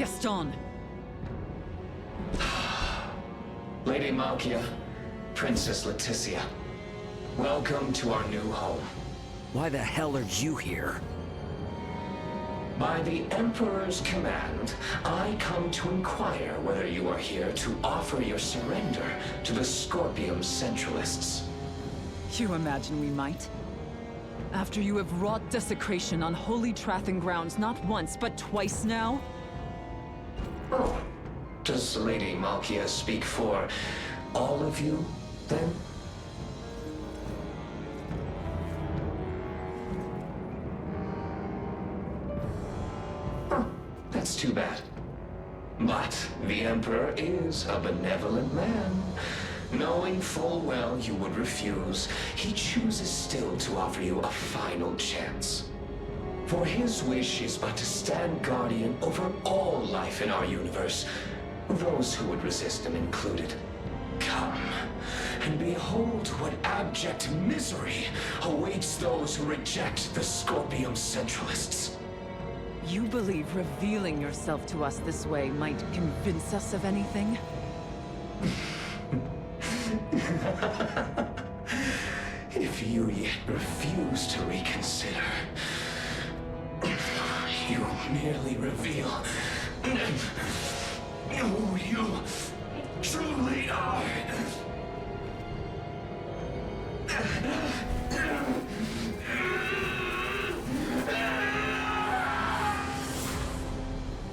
Gaston! Lady Malkia, Princess Laeticia, welcome to our new home. Why the hell are you here? By the Emperor's command, I come to inquire whether you are here to offer your surrender to the Scorpium Centralists. You imagine we might? After you have wrought desecration on holy Trathan grounds not once, but twice now? Oh, does Lady Malkia speak for all of you, then? That's too bad. But the Emperor is a benevolent man. Knowing full well you would refuse, he chooses still to offer you a final chance. For his wish is but to stand guardian over all life in our universe, those who would resist him included. Come, and behold what abject misery awaits those who reject the Scorpium Centralists. You believe revealing yourself to us this way might convince us of anything? If you yet refuse to reconsider, you merely reveal who you truly are.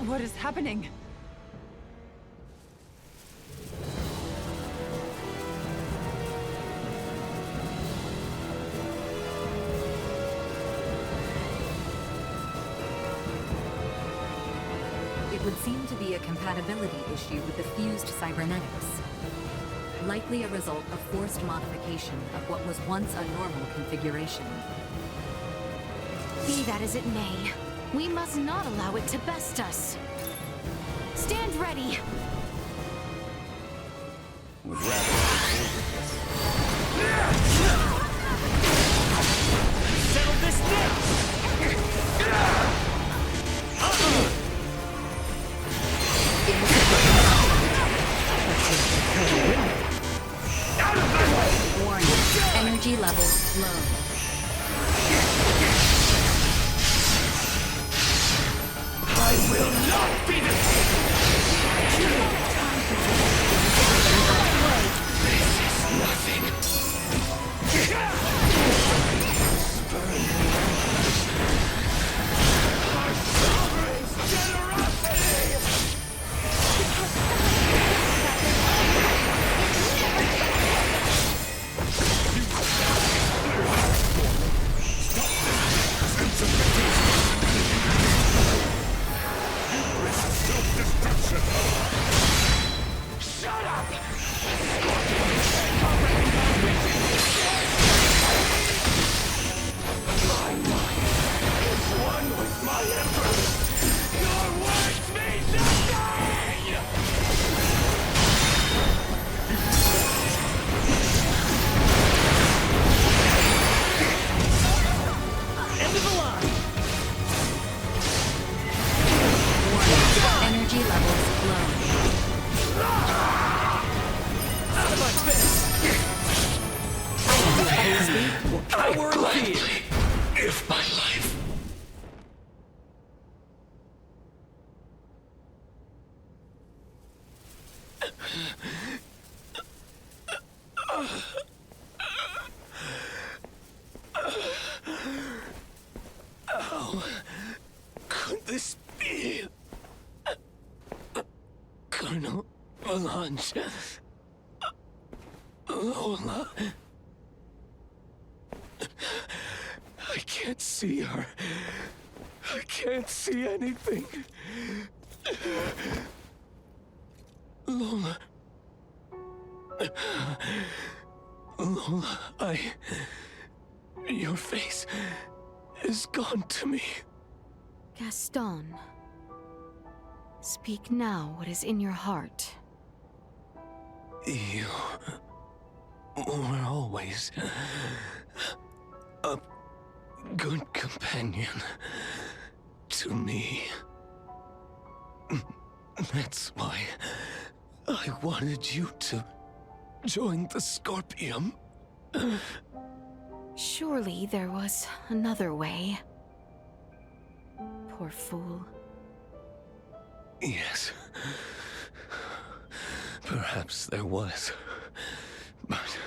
What is happening? It would seem to be a compatibility issue with the fused cybernetics. Likely a result of forced modification of what was once a normal configuration. Be that as it may, we must not allow it to best us. Stand ready! Settle this now! Warning. Energy levels low. I will not be defeated! This is nothing. Spurn our sovereign's generosity! Shut up! My mind is one with my emperor. Your words mean nothing! End of the line! Energy levels low. Like this! I gladly give my life. How could this be? Colonel Velanj. Lola. I can't see her. I can't see anything. Lola. Lola, your face is gone to me. Gaston, speak now what is in your heart. You were always a good companion to me. That's why I wanted you to join the Scorpium. Surely there was another way. Poor fool. Yes. Perhaps there was. But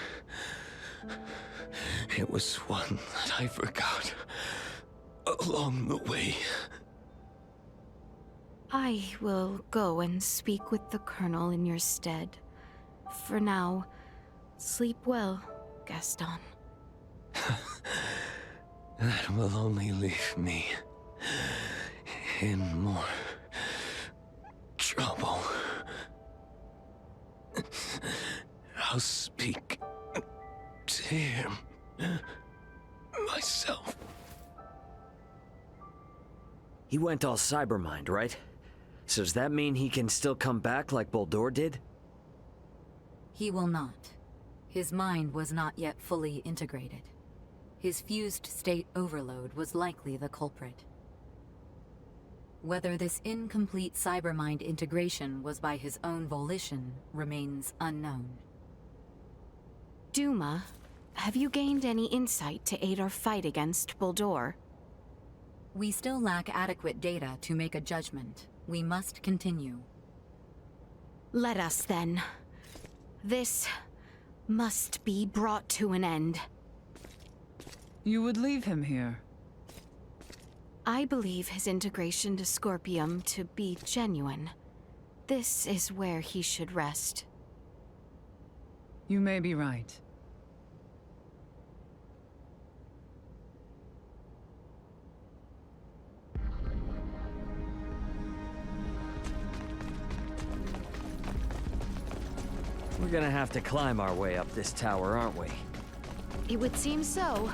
it was one that I forgot along the way. I will go and speak with the Colonel in your stead. For now, sleep well, Gaston. That will only leave me in more trouble. I'll speak to him myself. He went all cybermind, right? So does that mean he can still come back like Bohld'or did? He will not. His mind was not yet fully integrated. His fused state overload was likely the culprit. Whether this incomplete cybermind integration was by his own volition remains unknown. Duma, have you gained any insight to aid our fight against Bohld'or? We still lack adequate data to make a judgment. We must continue. Let us then. This must be brought to an end. You would leave him here? I believe his integration to Scorpium to be genuine. This is where he should rest. You may be right. We're gonna have to climb our way up this tower, aren't we? It would seem so.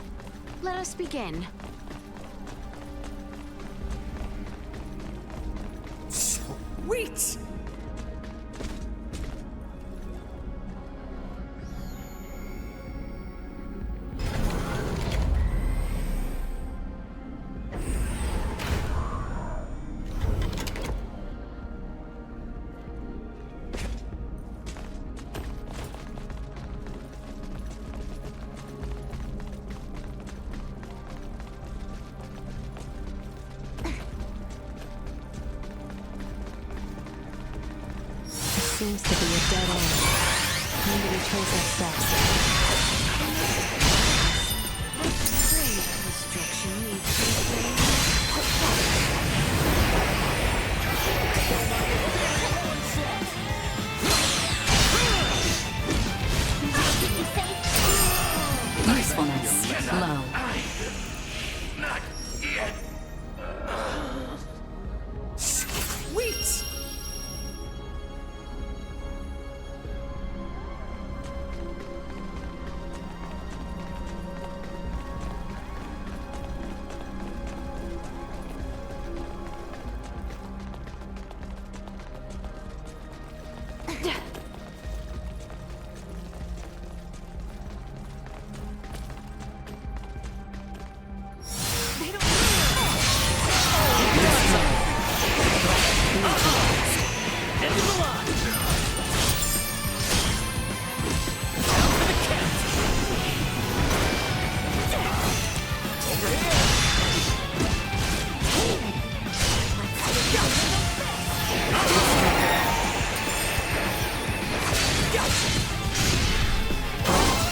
Let us begin. Sweet! Seems to be a dead end. Maybe we trace our steps. Great destruction needs to be usefulness low. Not yet. Sweet!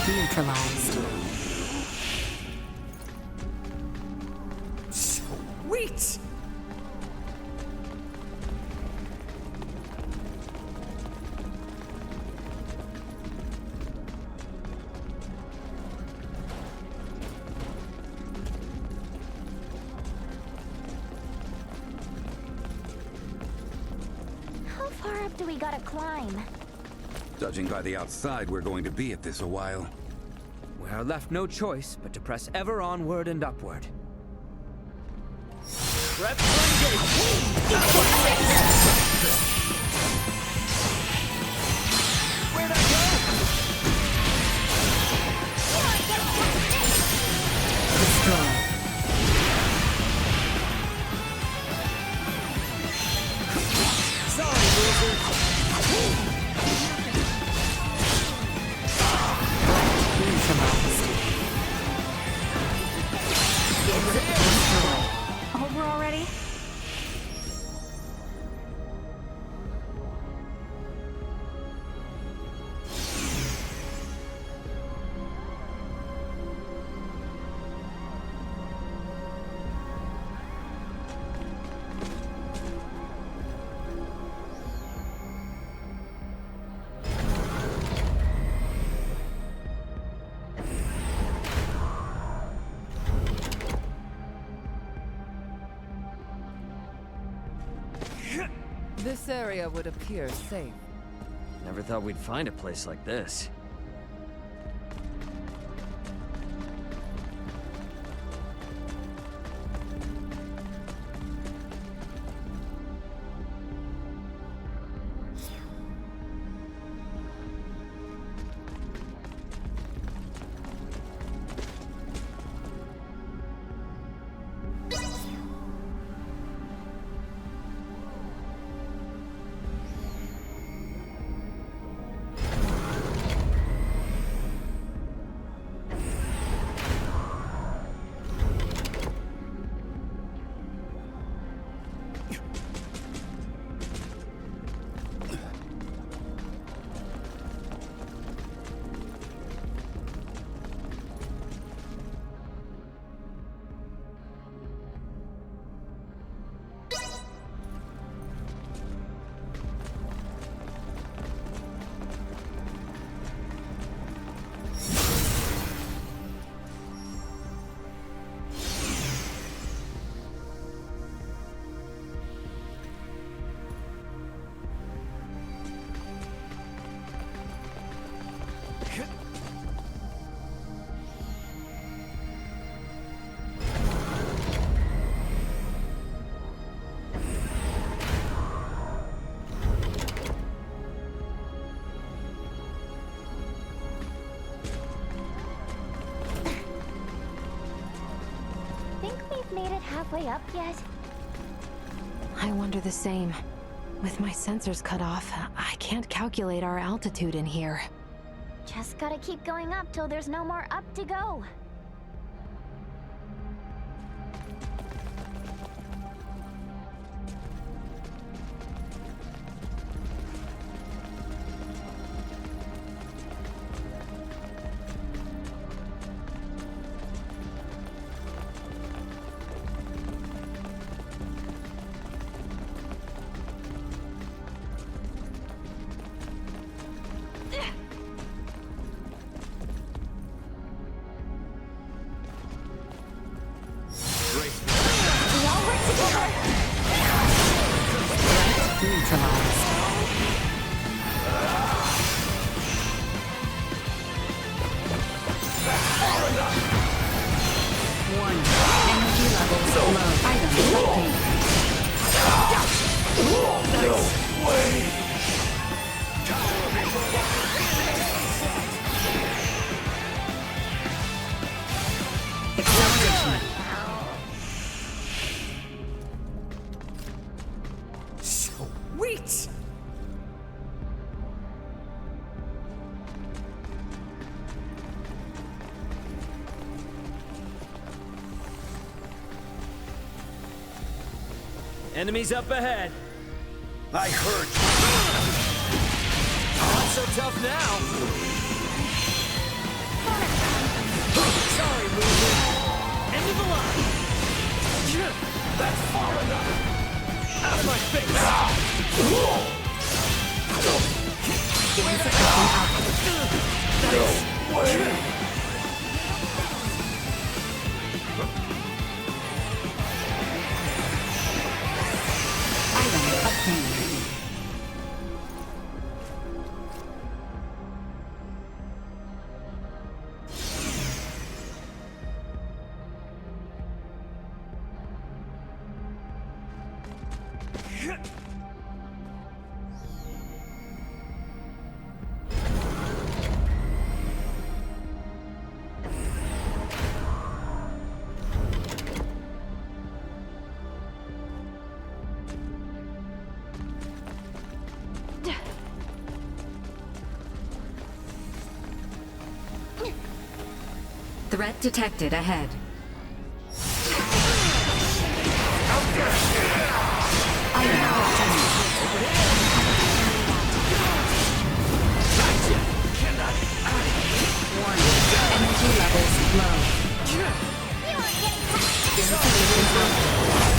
Neutralized. Sweet! How far up do we gotta climb? Judging by the outside, we're going to be at this a while. We are left no choice but to press ever onward and upward. Prep for engagement! Where'd I go? Destroy. Sorry, Over already? This area would appear safe. Never thought we'd find a place like this. Made it halfway up yet? I wonder the same. With my sensors cut off, I can't calculate our altitude in here. Just gotta keep going up till there's no more up to go. Sweet! Enemies up ahead. I heard you. Not so tough now. Sorry, movement. End of the line. That's far enough. Out of my face. No way. Threat detected ahead.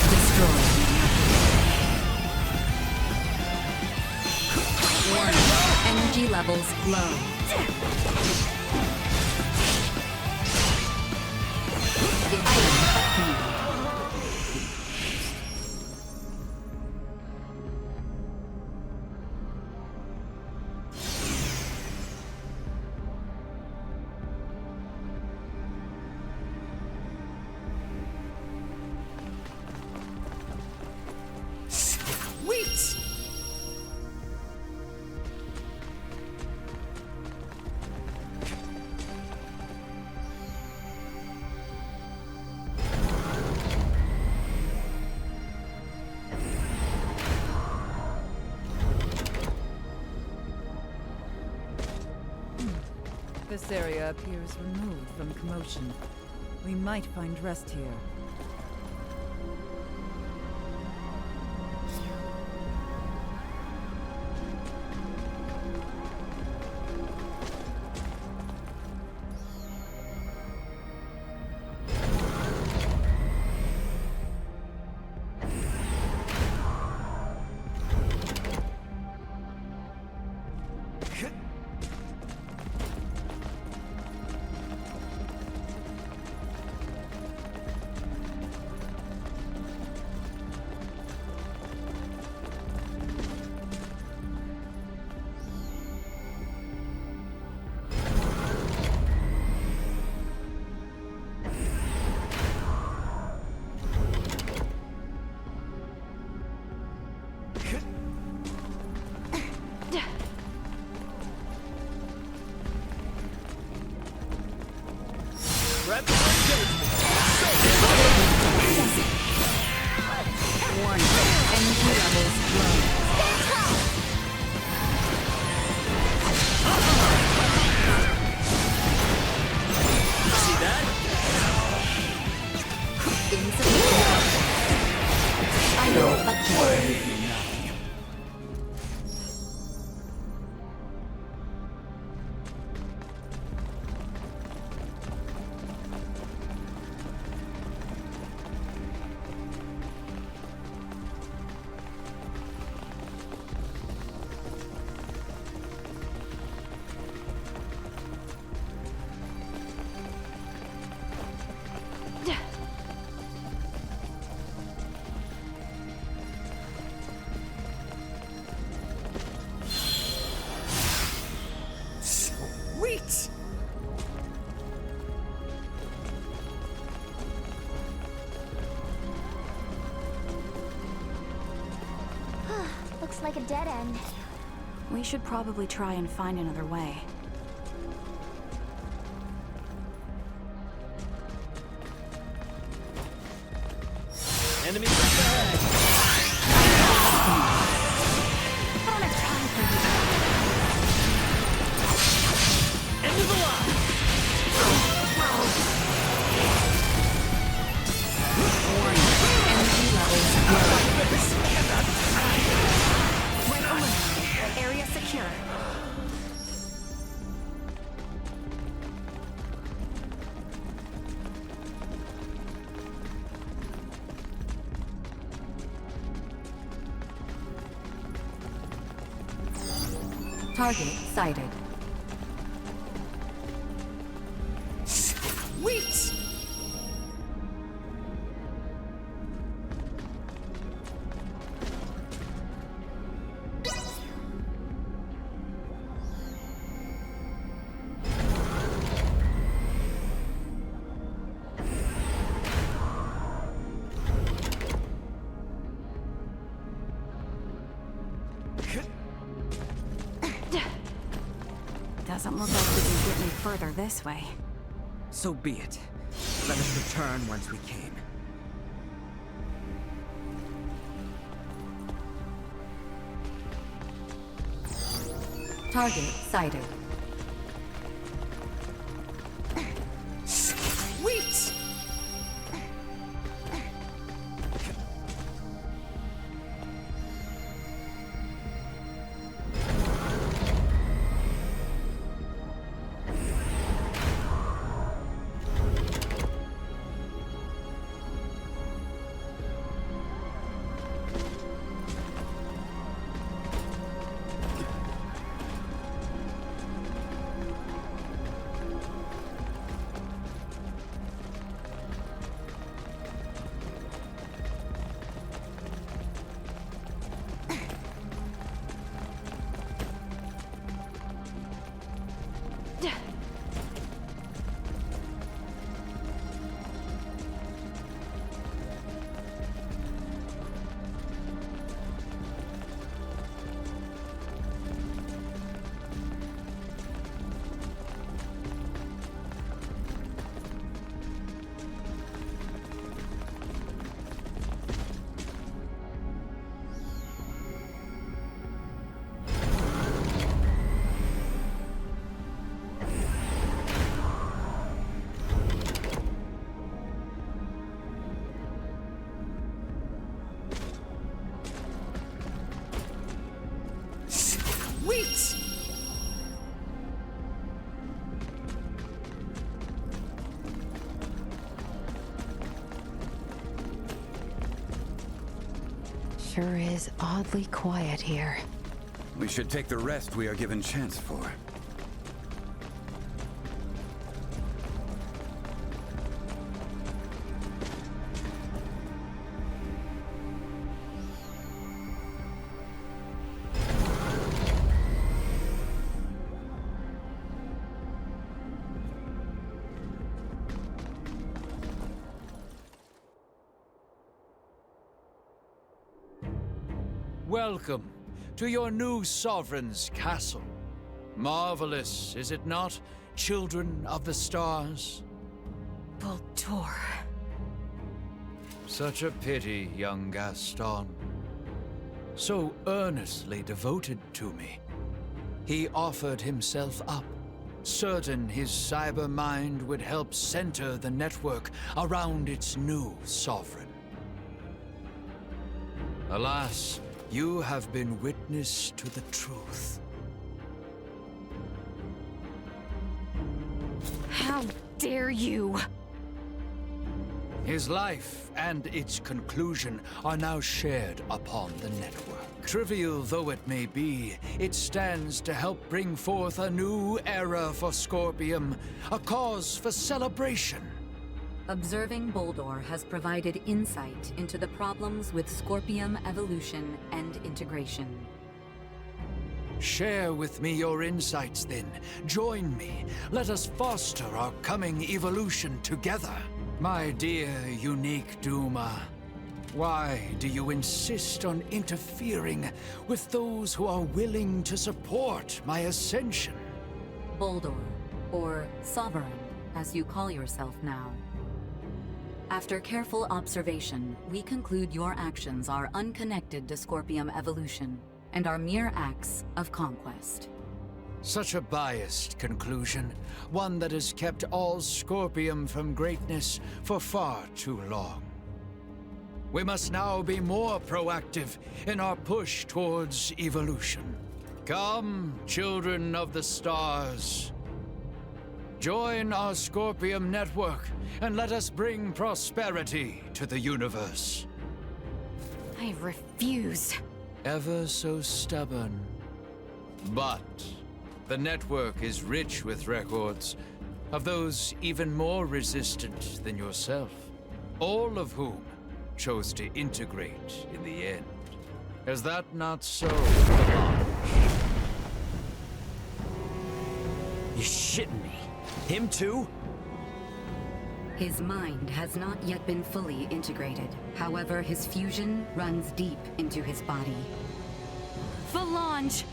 Destroyed. Warning. Energy levels low. This area appears removed from commotion. We might find rest here. Warning. Energy levels low. See that? Insufficient. I know, but Looks like a dead end. We should probably try and find another way. Enemies up ahead. I don't have time for you. End of the line. warning. Energy levels low. Right eliminated. Area secure. Target sighted. Sweet! Doesn't look like we can get any further this way. So be it. Let us return whence we came. Target sighted. Sweet! Sure is oddly quiet here. We should take the rest we are given chance for. Welcome to your new sovereign's castle. Marvelous, is it not, children of the stars? Bohld'or. Such a pity, young Gaston. So earnestly devoted to me. He offered himself up, certain his cyber mind would help center the network around its new sovereign. Alas, you have been witness to the truth. How dare you! His life and its conclusion are now shared upon the network. Trivial though it may be, it stands to help bring forth a new era for Scorpium, a cause for celebration. Observing Bohld'or has provided insight into the problems with Scorpium evolution and integration. Share with me your insights then. Join me. Let us foster our coming evolution together. My dear unique Duma, why do you insist on interfering with those who are willing to support my ascension? Bohld'or, or Sovereign, as you call yourself now. After careful observation, we conclude your actions are unconnected to Scorpium evolution and are mere acts of conquest. Such a biased conclusion, one that has kept all Scorpium from greatness for far too long. We must now be more proactive in our push towards evolution. Come, children of the stars. Join our Scorpium Network, and let us bring prosperity to the universe. I refuse. Ever so stubborn. But the network is rich with records of those even more resistant than yourself, all of whom chose to integrate in the end. Is that not so, Velanj? You shitting me? Him too? His mind has not yet been fully integrated. However, his fusion runs deep into his body. Velanj!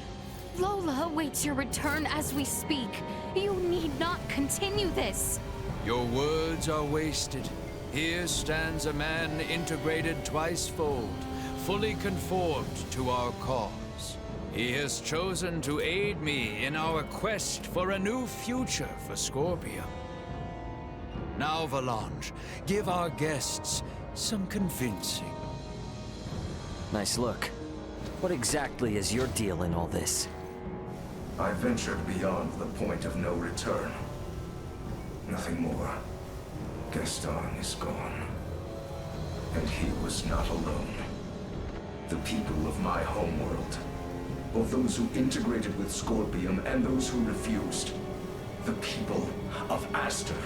Lola awaits your return as we speak. You need not continue this. Your words are wasted. Here stands a man integrated twice-fold, fully conformed to our cause. He has chosen to aid me in our quest for a new future for Scorpium. Now, Velanj, give our guests some convincing. Nice look. What exactly is your deal in all this? I ventured beyond the point of no return. Nothing more. Gaston is gone. And he was not alone. The people of my homeworld, both those who integrated with Scorpium and those who refused, the people of Aster.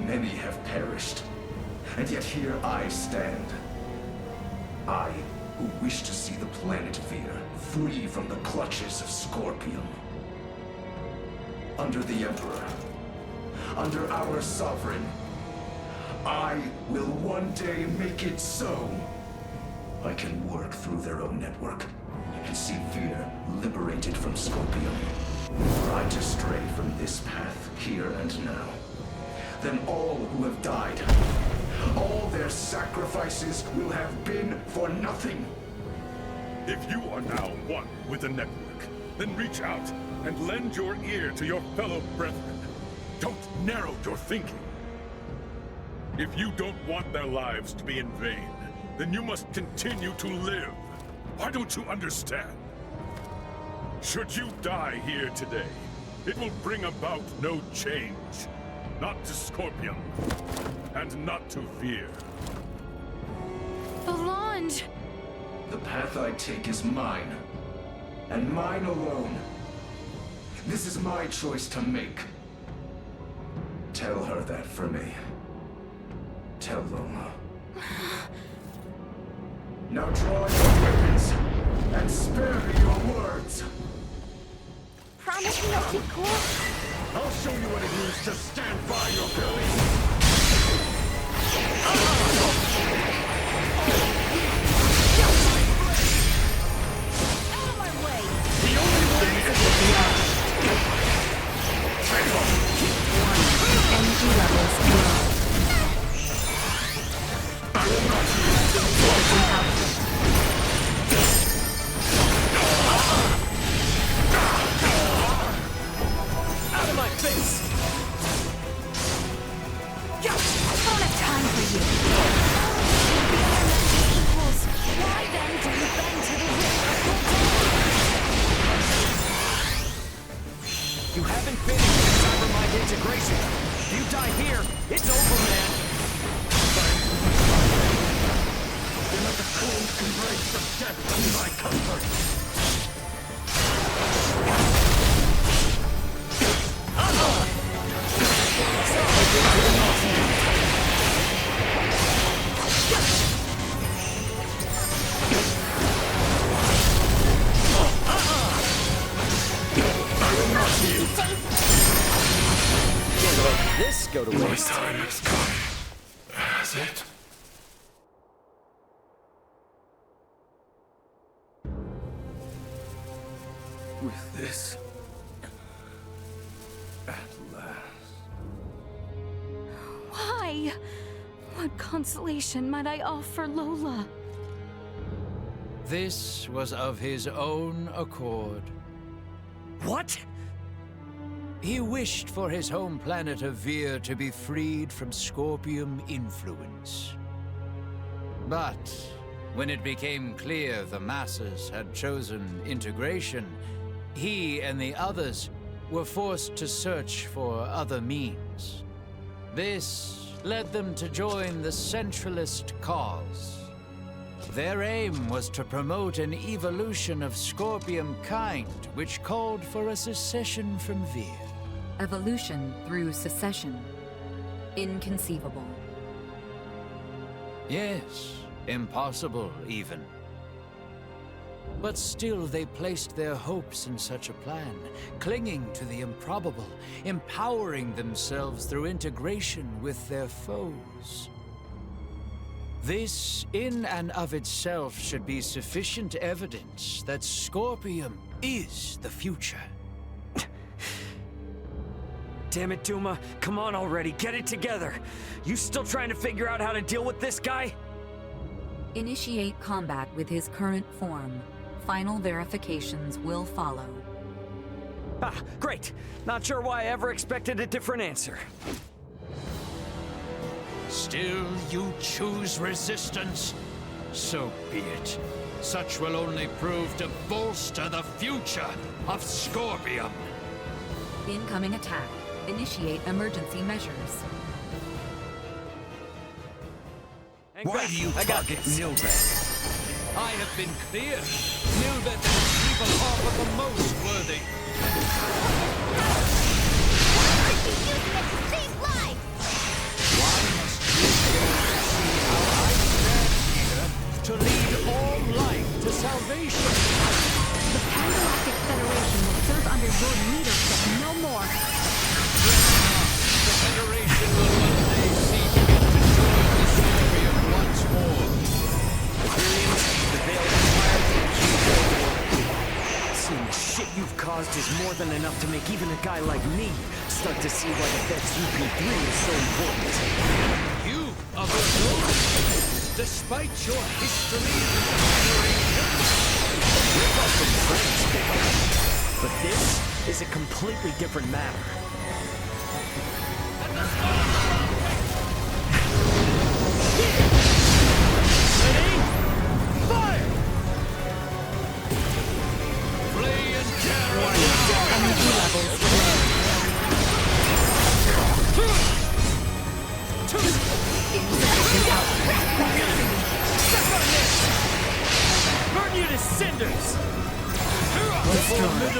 Many have perished, and yet here I stand. I, who wish to see the planet Vey'l free from the clutches of Scorpium. Under the Emperor, under our Sovereign, I will one day make it so. I can work through their own network and see Vey'l liberated from Scorpium. Were I to stray from this path here and now, then all who have died, all their sacrifices will have been for nothing. If you are now one with the network, then reach out and lend your ear to your fellow brethren. Don't narrow your thinking. If you don't want their lives to be in vain, then you must continue to live. Why don't you understand? Should you die here today, it will bring about no change. Not to Scorpium, and not to fear. Velanj! Velanj! The path I take is mine. And mine alone. This is my choice to make. Tell her that for me. Tell Lola. Now draw your weapons and spare me your words. Promise me you'll keep cool? I'll show you what it means to stand by your beliefs. Out of my way! The only way is to be honest. Energy levels low. Out of my face! I don't have time for you. Why then do you bend to the will of Bohld'or? You haven't finished the Cybermind integration. If you die here, it's over, man. Then let the cold embrace of death be my comfort. Can't let this go to waste. My time has come. Has it? With this, at last. Why? What consolation might I offer Lola? This was of his own accord. What? He wished for his home planet of Vey'l to be freed from Scorpium influence. But when it became clear the masses had chosen integration, he and the others were forced to search for other means. This led them to join the Centralist cause. Their aim was to promote an evolution of Scorpium kind, which called for a secession from Vey'l. Evolution through secession. Inconceivable. Yes, impossible even. But still they placed their hopes in such a plan, clinging to the improbable, empowering themselves through integration with their foes. This, in and of itself, should be sufficient evidence that Scorpium is the future. Damn it, Duma. Come on already, get it together. You still trying to figure out how to deal with this guy? Initiate combat with his current form. Final verifications will follow. Ah, great. Not sure why I ever expected a different answer. Still you choose resistance? So be it. Such will only prove to bolster the future of Scorpium. Incoming attack. Initiate emergency measures. Why do you target Nilbeth? I have been clear. Nilbeth is people offer the most worthy. I keep using it to save lives! Why must you go to see how I stand here to lead all life to salvation? The Pan-Galactic Federation will serve under your leadership no more. The Federation will one day see fit to join the Scorpium once more. The Vey'l Empire and Bohld'or. Seeing the shit you've caused is more than enough to make even a guy like me start to see why the Vet's UP3 is so important. You of Bohld'or, despite your history with the Federation, We're welcome friends, Vey'l. But this is a completely different matter. Ready? Fire! flee and terror. Energy levels low. Insufficient output. Step on this!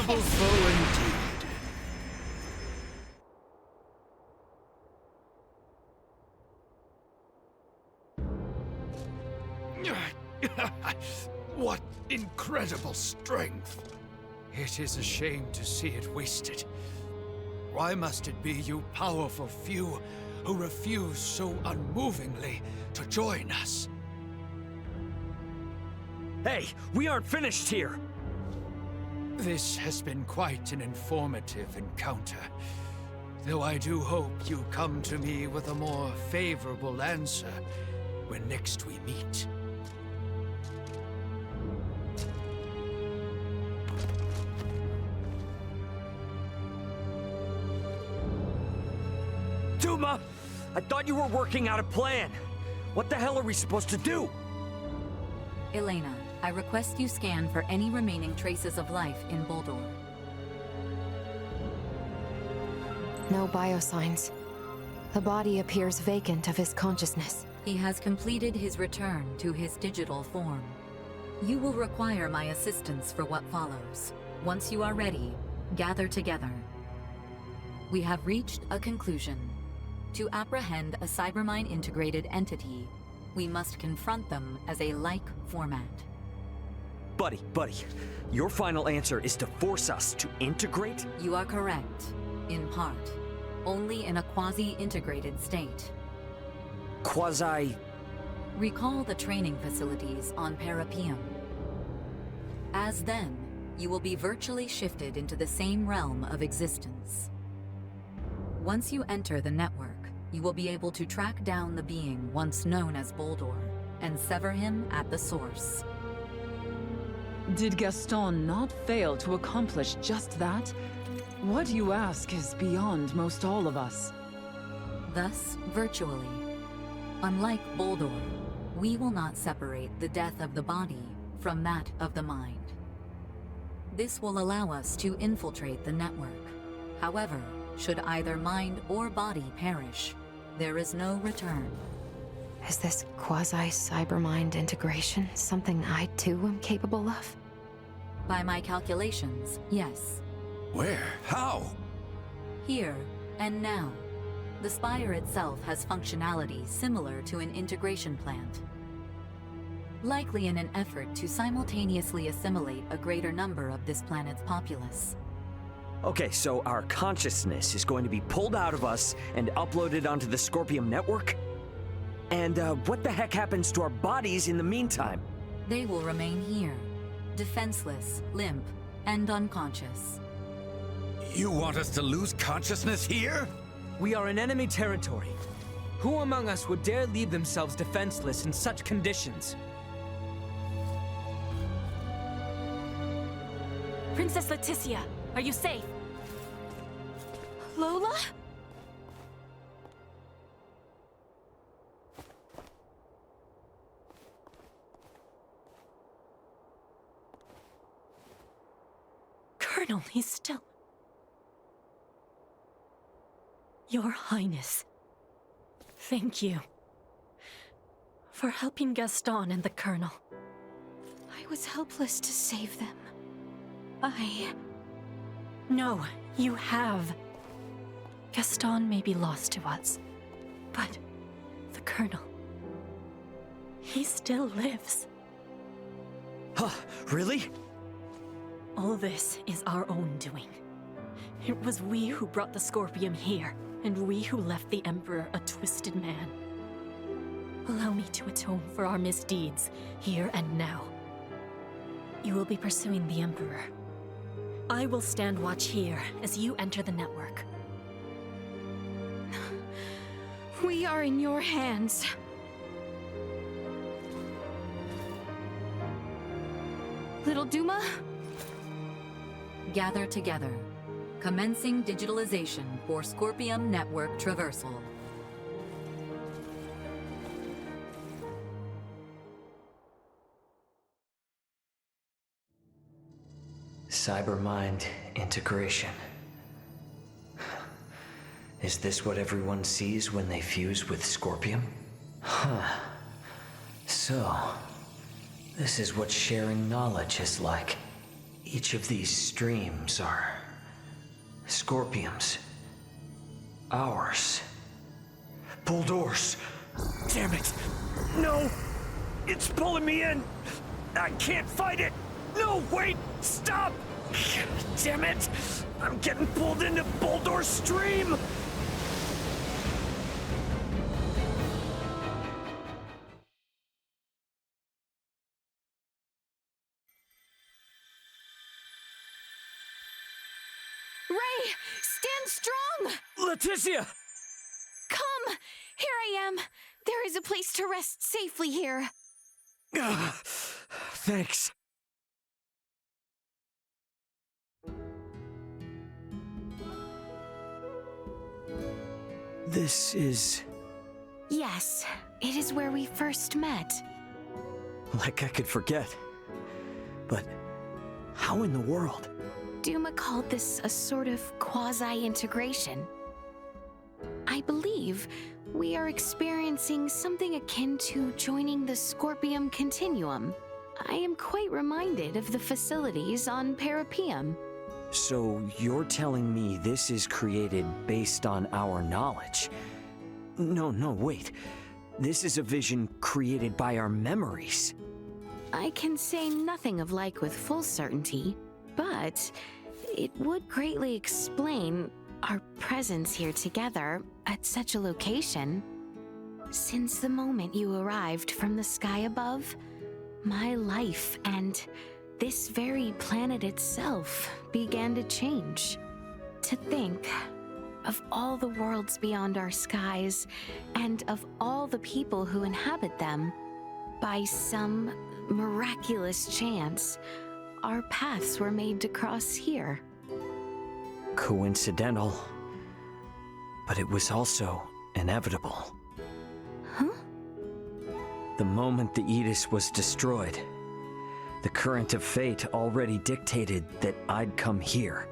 formidable foe indeed. What incredible strength! It is a shame to see it wasted. Why must it be you powerful few who refuse so unmovingly to join us? Hey, we aren't finished here! This has been quite an informative encounter, though I do hope you come to me with a more favorable answer when next we meet. Duma! I thought you were working out a plan! What the hell are we supposed to do? Elena, I request you scan for any remaining traces of life in Bohld'or. No biosigns. The body appears vacant of his consciousness. He has completed his return to his digital form. You will require my assistance for what follows. Once you are ready, gather together. We have reached a conclusion. To apprehend a Cybermind-integrated entity, we must confront them as a like format. Buddy, your final answer is to force us to integrate? You are correct, in part. Only in a quasi-integrated state. Quasi... Recall the training facilities on Parapium. As then, you will be virtually shifted into the same realm of existence. Once you enter the network, you will be able to track down the being once known as Bohld'or and sever him at the source. Did Gaston not fail to accomplish just that? What you ask is beyond most all of us. Thus, virtually. Unlike Bohld'or, we will not separate the death of the body from that of the mind. This will allow us to infiltrate the network. However, should either mind or body perish, there is no return. Is this quasi-cybermind integration something I too am capable of? By my calculations, yes. Where? How? Here and now. The Spire itself has functionality similar to an integration plant. Likely in an effort to simultaneously assimilate a greater number of this planet's populace. Okay, so our consciousness is going to be pulled out of us and uploaded onto the Scorpium Network? And what the heck happens to our bodies in the meantime? They will remain here, defenseless, limp, and unconscious. You want us to lose consciousness here? We are in enemy territory. Who among us would dare leave themselves defenseless in such conditions? Princess Laeticia, are you safe? Lola? Colonel, he's still... Your Highness, thank you for helping Gaston and the Colonel. I was helpless to save them. No, you have. Gaston may be lost to us, but the Colonel, he still lives. Huh, really? All this is our own doing. It was we who brought the Scorpium here, and we who left the Emperor a twisted man. Allow me to atone for our misdeeds, here and now. You will be pursuing the Emperor. I will stand watch here as you enter the network. We are in your hands. Little Duma? Gather together. Commencing digitalization for Scorpium Network traversal. Cybermind integration. Is this what everyone sees when they fuse with Scorpium? Huh. So, this is what sharing knowledge is like. Each of these streams are Scorpium's. Ours. Bohld'or's. Damn it! No! It's pulling me in! I can't fight it! No, wait! Stop! Damn it! I'm getting pulled into Bohld'or's stream! Ray! Stand strong! Laeticia! Come! Here I am! There is a place to rest safely here. Thanks. This is... Yes, it is where we first met. like I could forget. But how in the world? Duma called this a sort of quasi-integration. I believe we are experiencing something akin to joining the Scorpium Continuum. I am quite reminded of the facilities on Parapium. So you're telling me this is created based on our knowledge? No, wait. This is a vision created by our memories. I can say nothing of like with full certainty, but it would greatly explain our presence here together at such a location. Since the moment you arrived from the sky above, my life and this very planet itself began to change. To think of all the worlds beyond our skies and of all the people who inhabit them, by some miraculous chance, our paths were made to cross here. Coincidental, but it was also inevitable. Huh? The moment the Aegis was destroyed, the current of fate already dictated that I'd come here.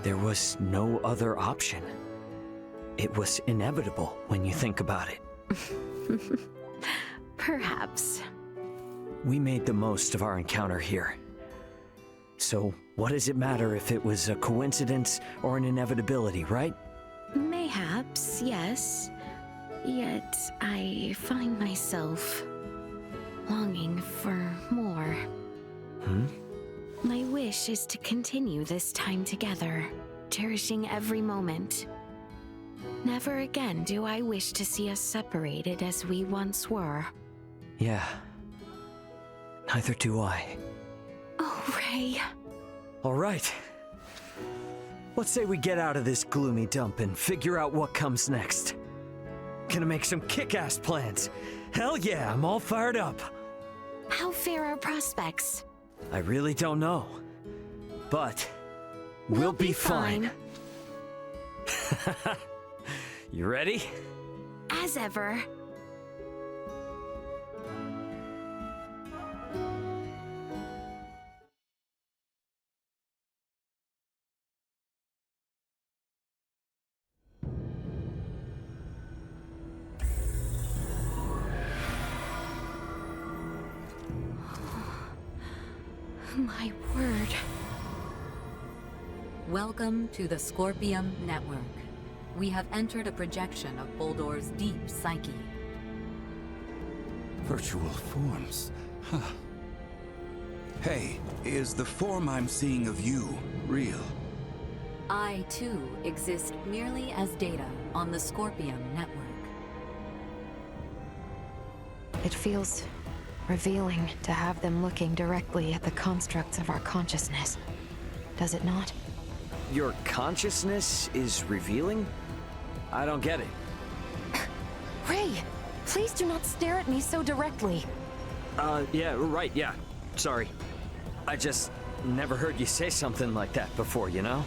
There was no other option. It was inevitable when you think about it. Perhaps. We made the most of our encounter here. So what does it matter if it was a coincidence or an inevitability, right? Mayhaps, yes. Yet I find myself longing for more. My wish is to continue this time together, cherishing every moment. Never again do I wish to see us separated as we once were. Yeah. Neither do I. Oh, Ray. All right. Let's say we get out of this gloomy dump and figure out what comes next. Gonna make some kick-ass plans. Hell yeah, I'm all fired up. How fare our prospects? I really don't know. But we'll be fine. You ready? As ever. My word. Welcome to the Scorpium Network. We have entered a projection of Bohld'or's deep psyche. Virtual forms. Huh. Hey, is the form I'm seeing of you real? I, too, exist merely as data on the Scorpium Network. It feels revealing to have them looking directly at the constructs of our consciousness. Does it not? Your consciousness is revealing? I don't get it. Ray, please do not stare at me so directly. Yeah, right, yeah. Sorry. I just never heard you say something like that before, you know?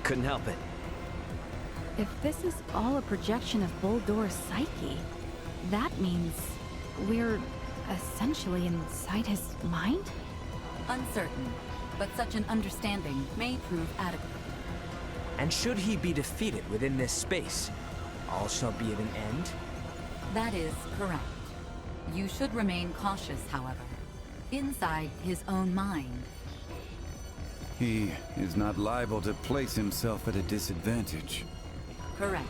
Couldn't help it. If this is all a projection of Bohld'or's psyche, that means we're essentially inside his mind? Uncertain, but such an understanding may prove adequate. And should he be defeated within this space, all shall be at an end? That is correct. You should remain cautious, however. Inside his own mind. He is not liable to place himself at a disadvantage. Correct.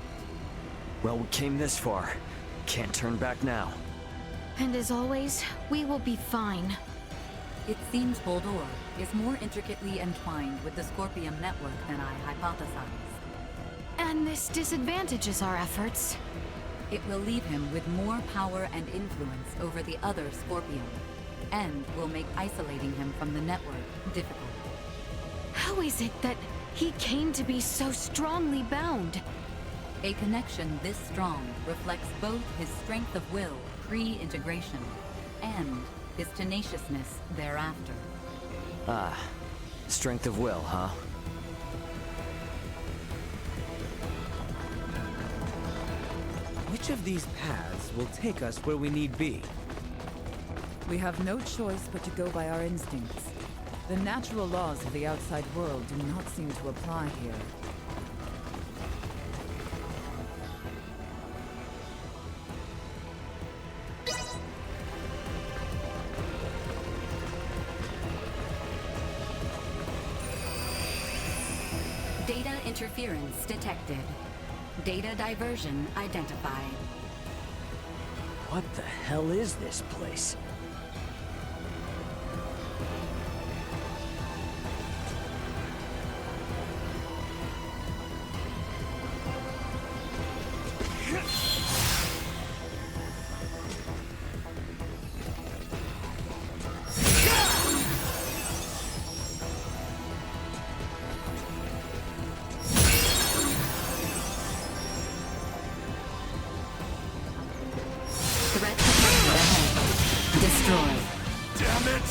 Well, we came this far. Can't turn back now. And as always, we will be fine. It seems Bohld'or is more intricately entwined with the Scorpium Network than I hypothesized. And this disadvantages our efforts. It will leave him with more power and influence over the other Scorpium, and will make isolating him from the network difficult. How is it that he came to be so strongly bound? A connection this strong reflects both his strength of will pre-integration and his tenaciousness thereafter. Ah, strength of will, huh? Which of these paths will take us where we need be? We have no choice but to go by our instincts. The natural laws of the outside world do not seem to apply here. Data interference detected. Data diversion identified. What the hell is this place? Threat detected ahead. Destroy. Damn it!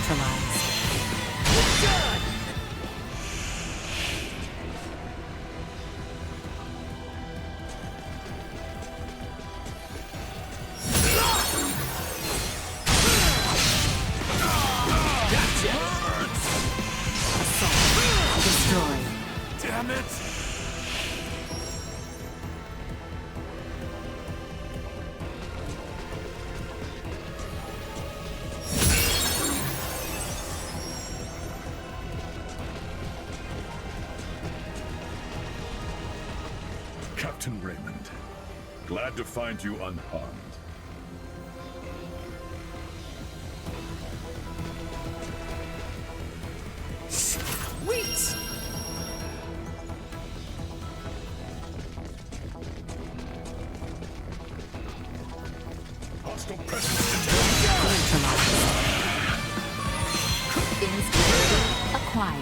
Neutralized. Assault. Destroy. Damn it! Captain Raymond, glad to find you unharmed. Wait! Hostile presence detected. Instability acquired.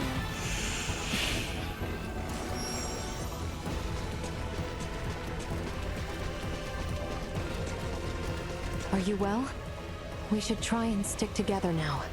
Are you well? We should try and stick together now.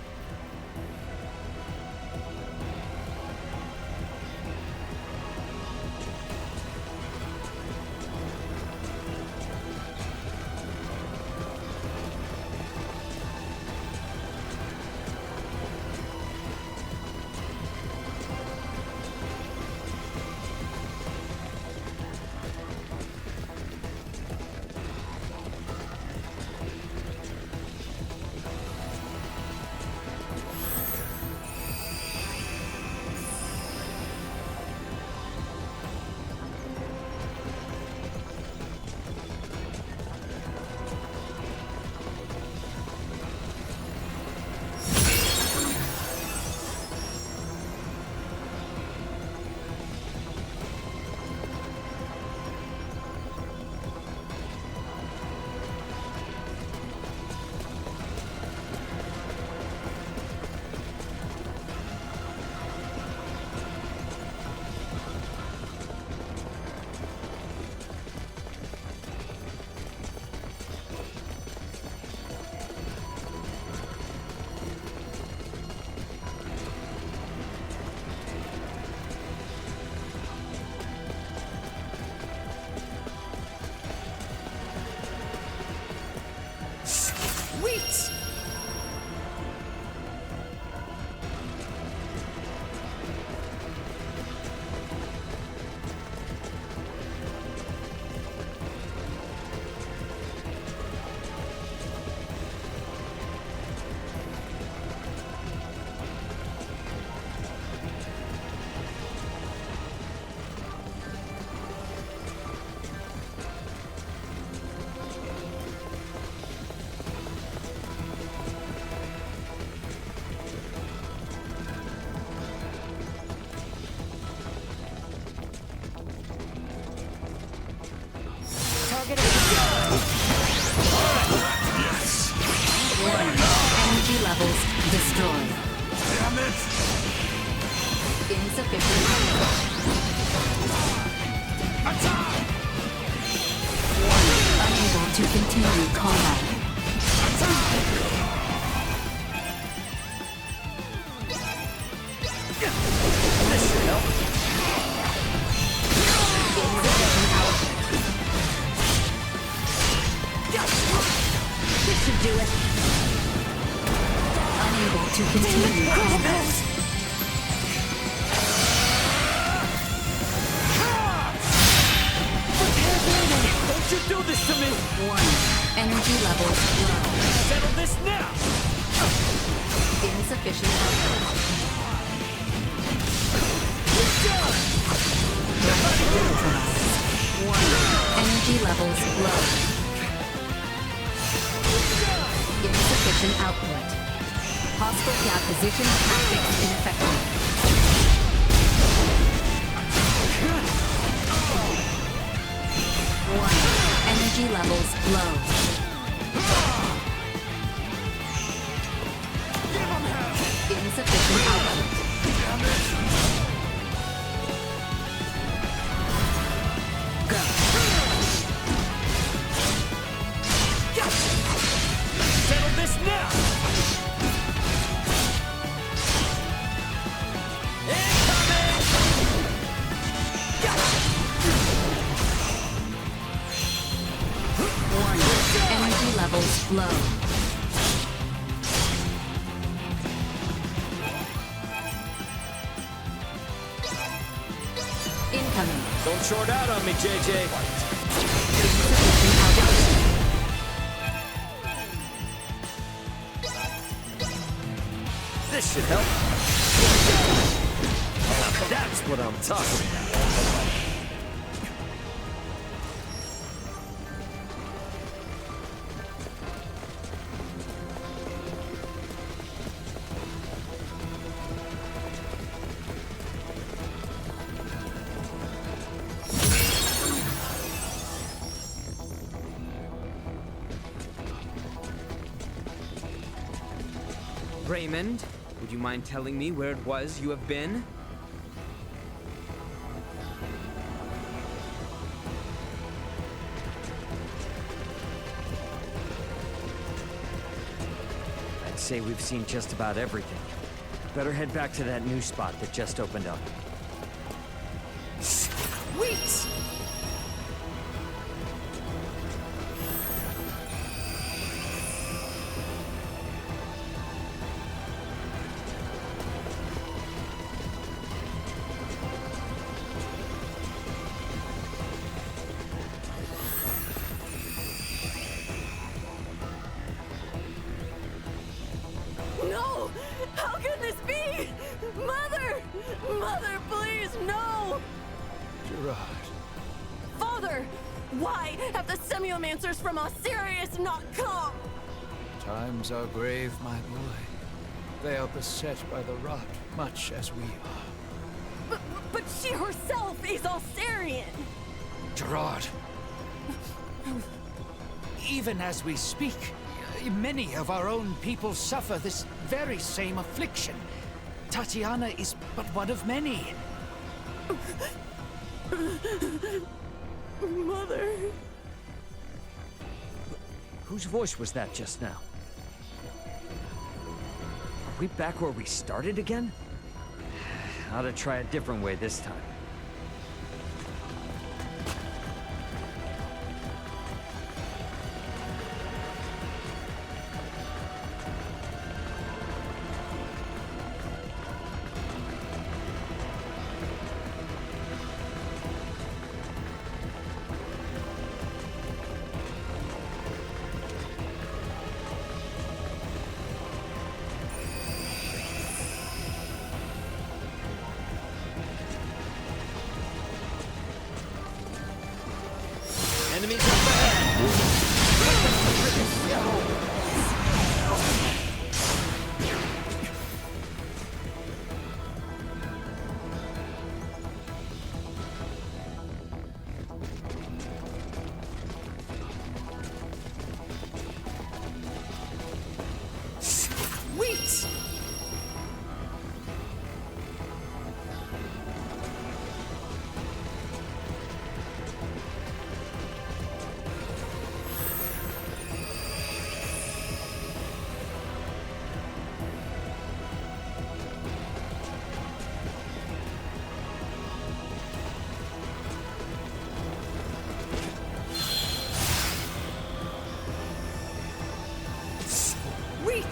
destroyed. Damn it! Insufficient. Attack! Unable to continue combat. This should help. This should do it. Unable to continue combat. Don't you do this to me! 1. Energy levels low. Settle this now! Insufficient output. 1. Energy levels low. Insufficient output. Hostile position tactics ineffective. 1. Energy levels low. Insufficient output. Go. Settle this now! Energy levels low. Incoming. Don't short out on me, JJ. This should help. That's what I'm talking about. Raymond, would you mind telling me where it was you have been? I'd say we've seen just about everything. Better head back to that new spot that just opened up. Wait! No! How can this be? Mother! Mother, please, no! Gerard. Father! Why have the semiomancers from Sirius not come? Times are grave, my boy. They are beset by the rot, much as we are. But she herself is Alsarian! Gerard! Even as we speak, many of our own people suffer this very same affliction. Tatiana is but one of many. Mother... Whose voice was that just now? Are we back where we started again? Ought to try a different way this time.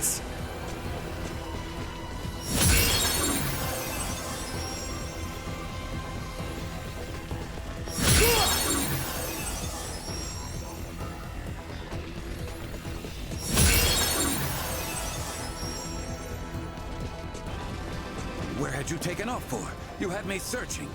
Sweet! Where had you taken off for? You had me searching.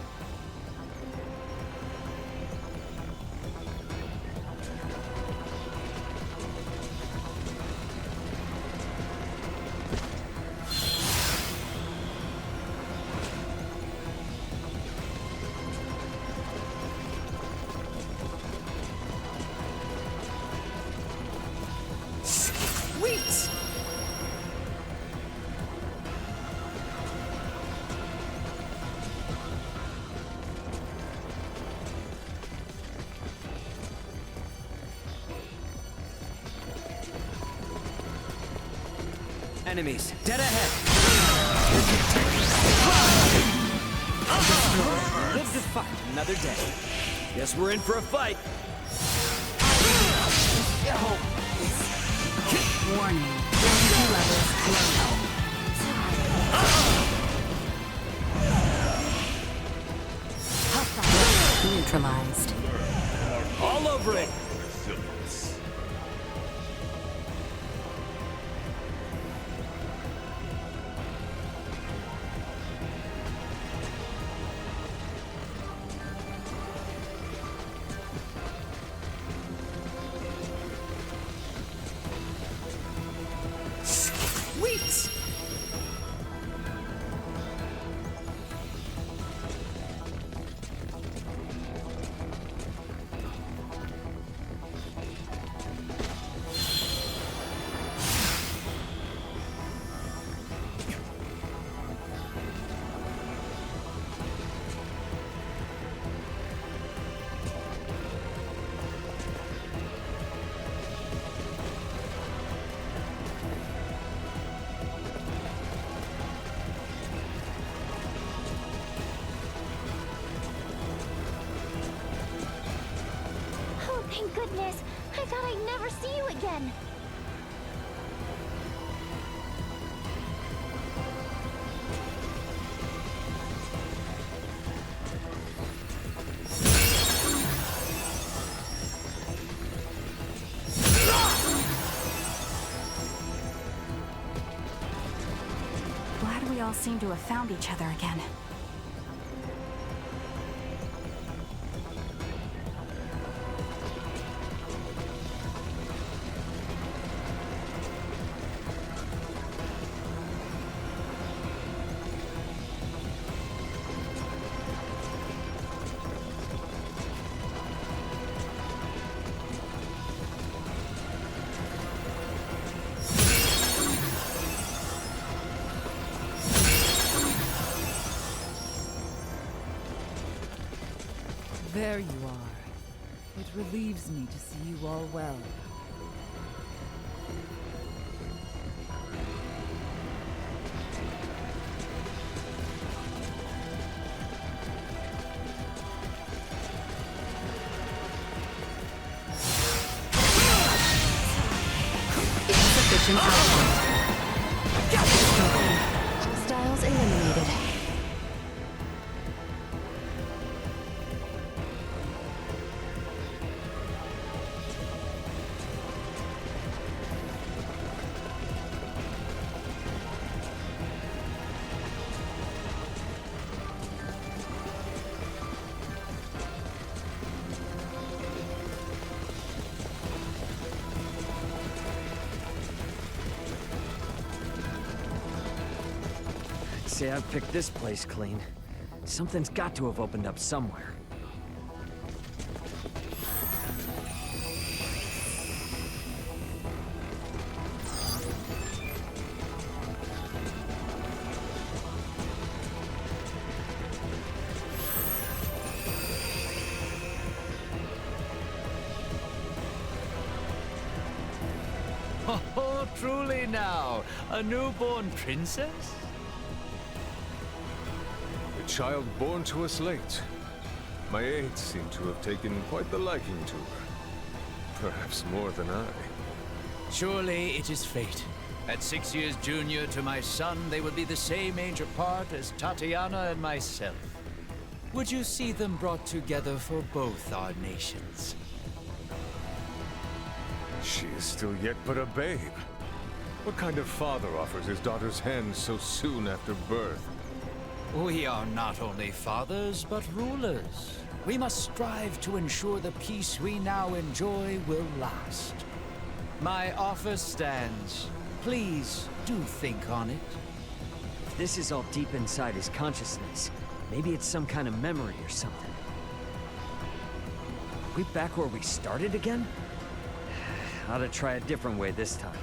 Sweet! Enemies, dead ahead! Live to fight another day. Guess we're in for a fight. Warning. Energy levels low. Hostile. Neutralized. All over it! Sweet! Oh, thank goodness. I thought I'd never see you again. Glad we all seem to have found each other again. There you are. It relieves me to see you all well. Insufficient output. Hostiles eliminated. Say I've picked this place clean. Something's got to have opened up somewhere. Oh, truly now, a newborn princess? A child born to us late. My aides seem to have taken quite the liking to her. Perhaps more than I. Surely it is fate. At 6 years junior to my son, they would be the same age apart as Tatiana and myself. Would you see them brought together for both our nations? She is still yet but a babe. What kind of father offers his daughter's hand so soon after birth? We are not only fathers, but rulers. We must strive to ensure the peace we now enjoy will last. My offer stands. Please, do think on it. If this is all deep inside his consciousness, maybe it's some kind of memory or something. Are we back where we started again? Ought to try a different way this time.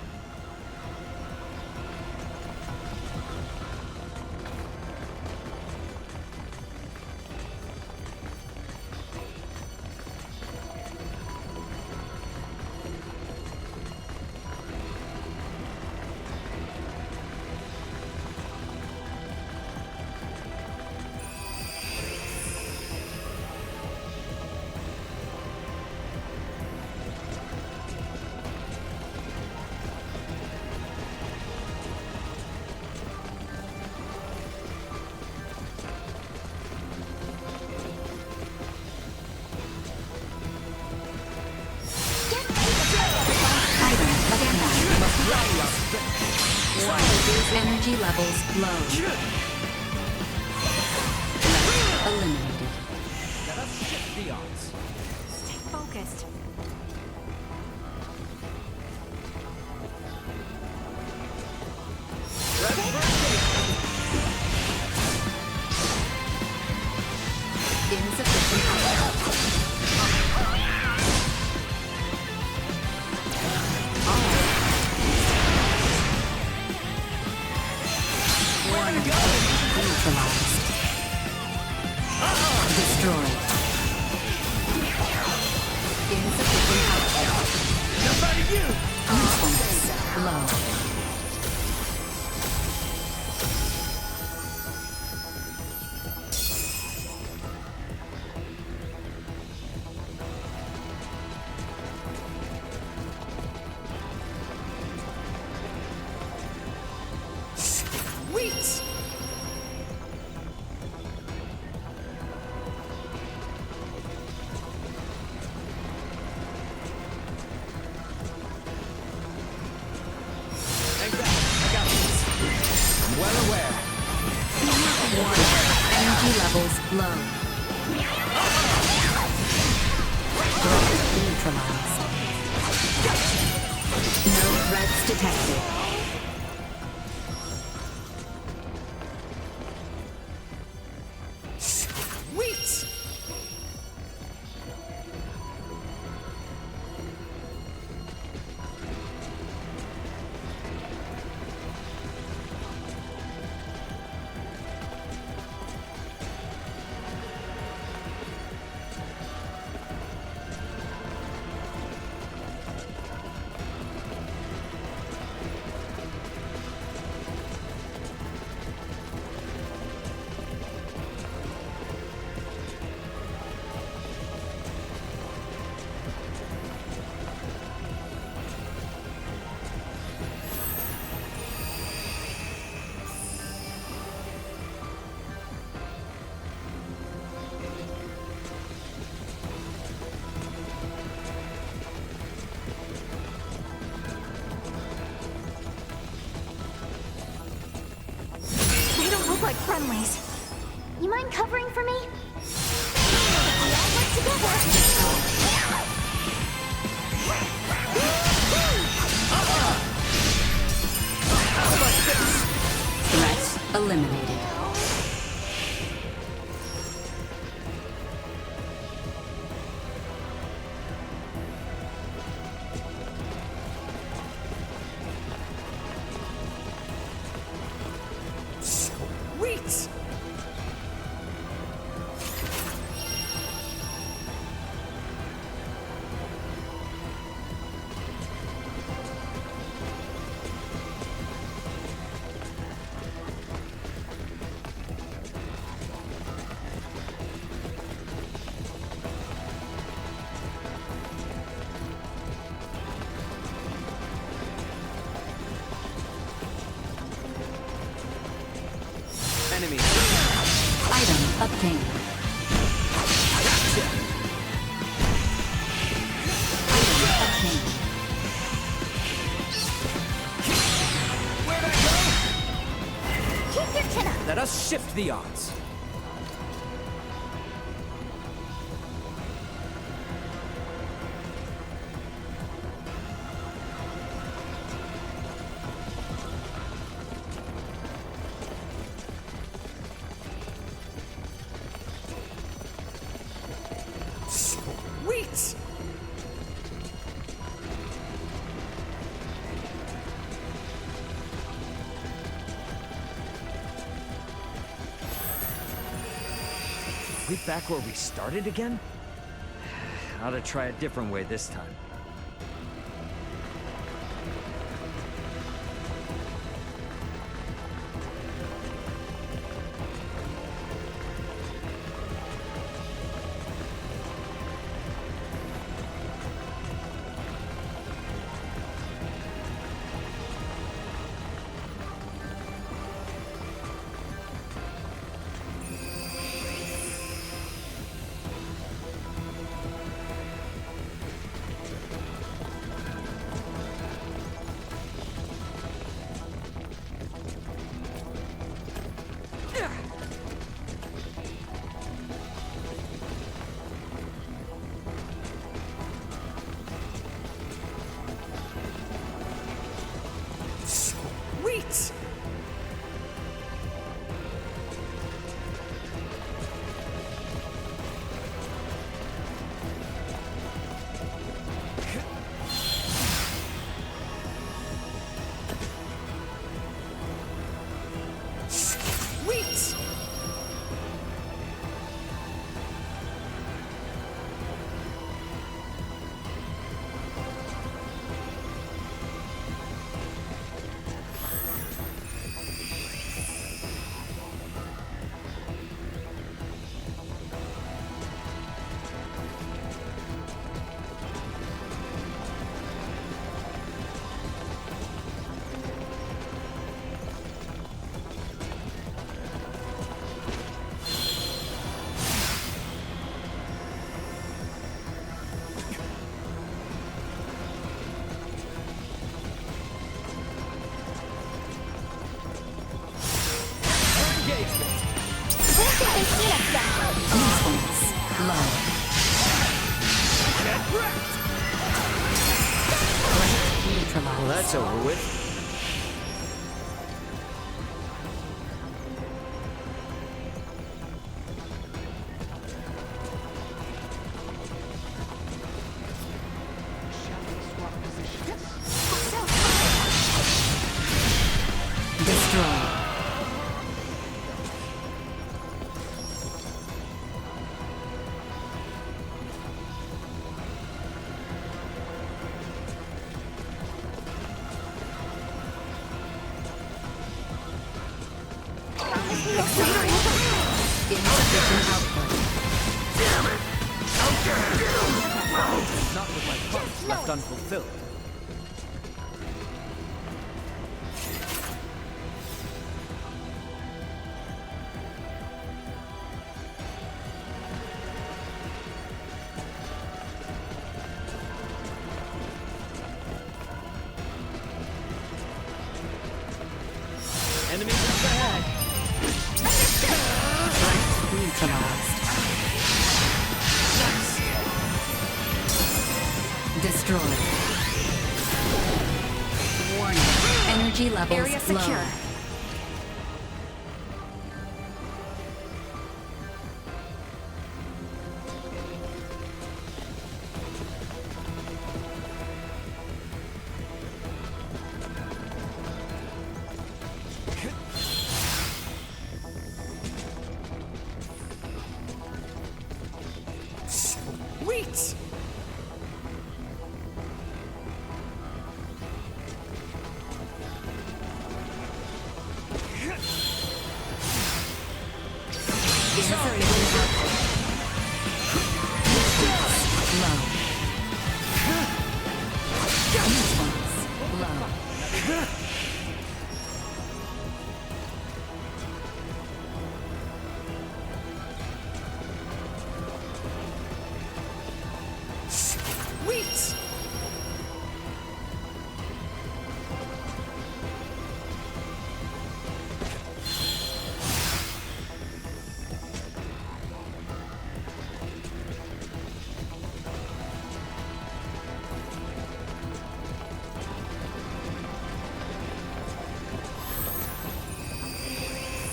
Energy levels low. Eliminated. Let us shift the odds. Stay focused. Insufficient power. Neutralized. Destroyed. Insufficient power. Nobody you! Usefulness low. Energy levels low. Neutralized. No threats detected. Sweet! Like friendlies. You mind covering for me? We all work together. Threats eliminated. obtained. Where'd I go? Keep your chin up! Let us shift the odds. Sweet! We back where we started again? Ought to try a different way this time. Sweet! Sweet! Well, that's over with. Not with my promise left unfulfilled. Enemies up ahead! Destroyed. Warning. Energy levels Area secure. low. Sweet!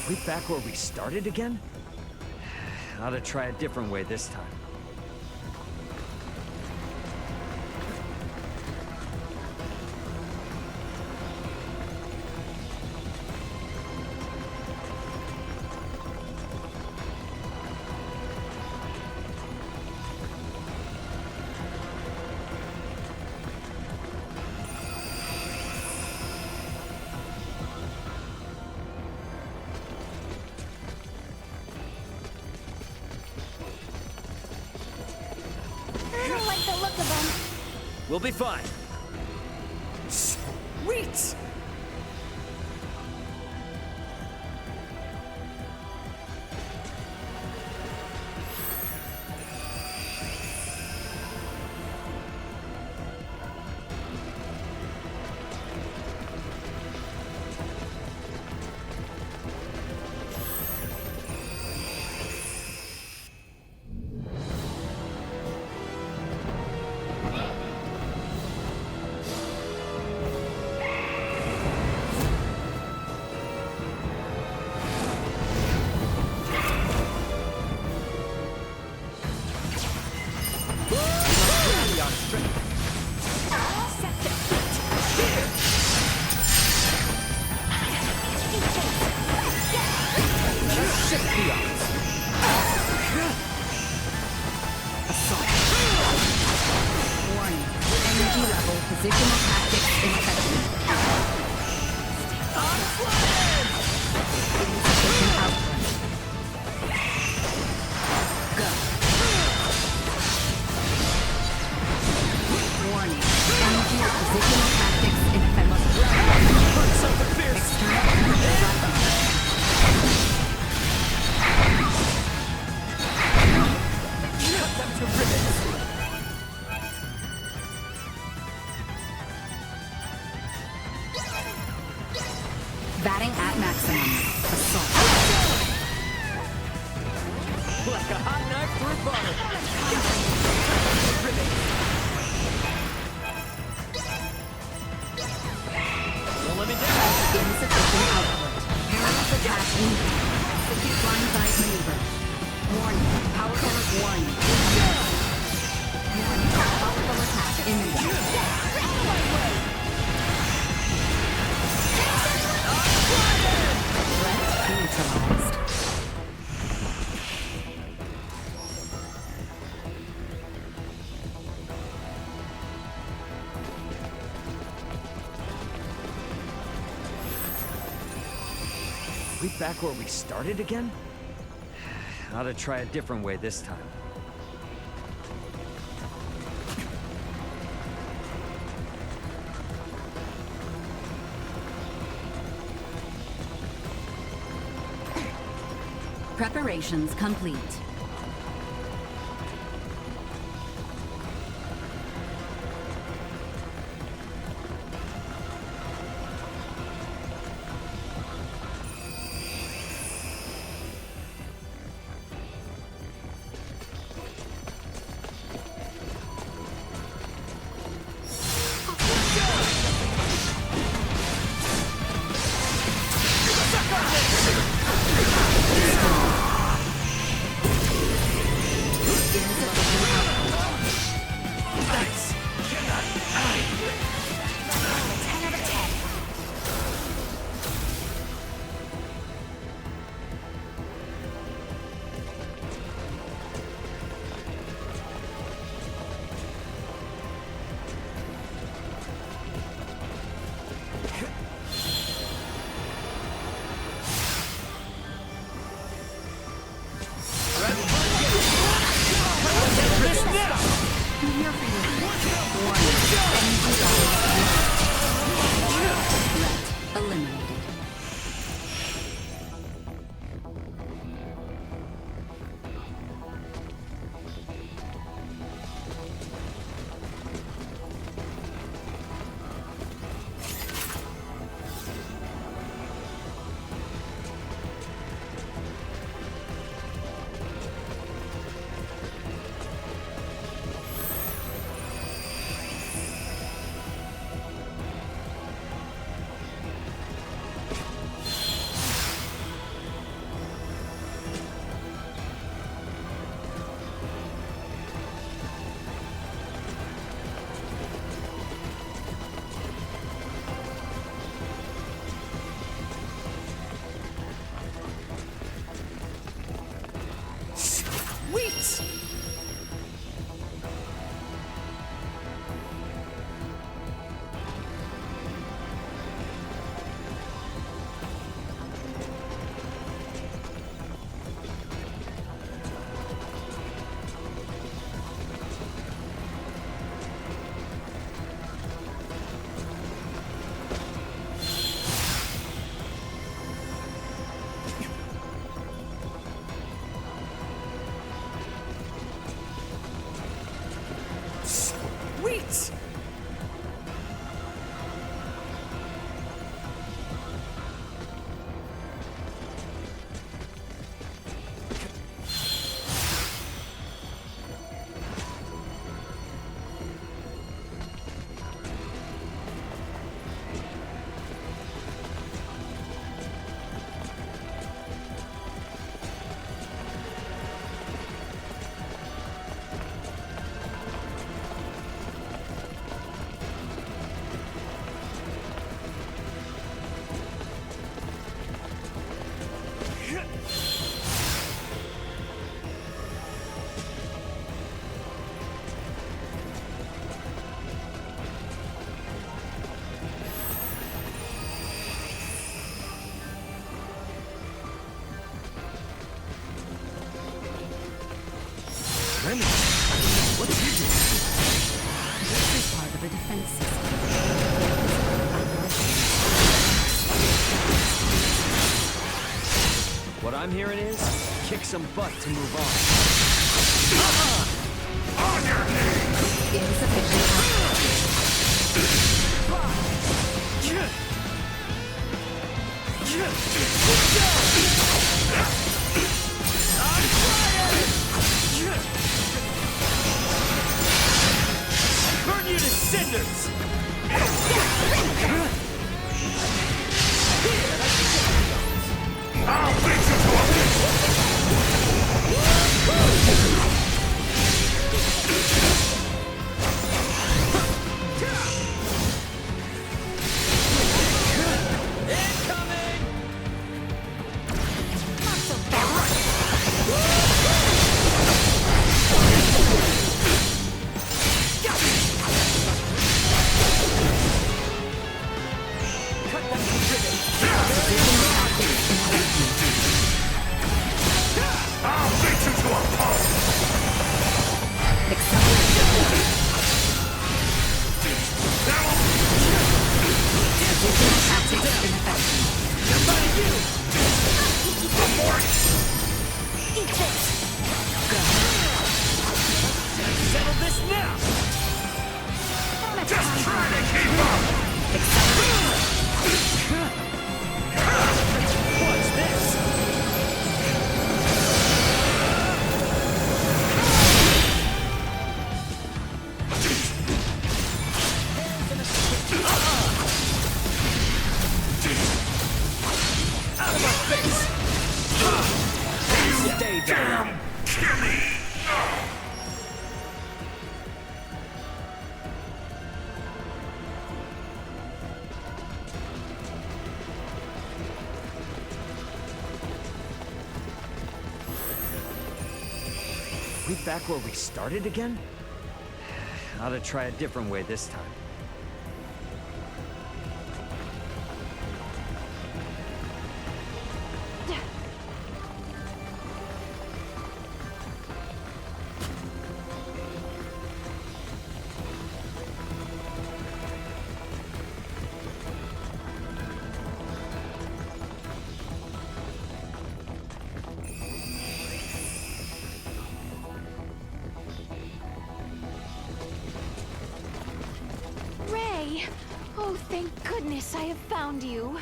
we back where we started again? Ought to try a different way this time. We'll be fine. Sweet! Batting at maximum. Assault. Like a hot knife through butter. Don't let me down. Insufficient output. Perilous attack incoming. Execute blindside maneuver. Warning. Powerful warning. Warning. Powerful attack imminent. Threat neutralized. We back where we started again? Ought to try a different way this time. Preparations complete. I'm hearing is, kick some butt to move on. On your knees! Insufficient Burn you to cinders! I'll beat you to a Settle this now! Just try to keep up! What's this? Out of my face! Stay down! Gimme! We back where we started again? Ought to try a different way this time. Ray! Oh, thank goodness I have found you.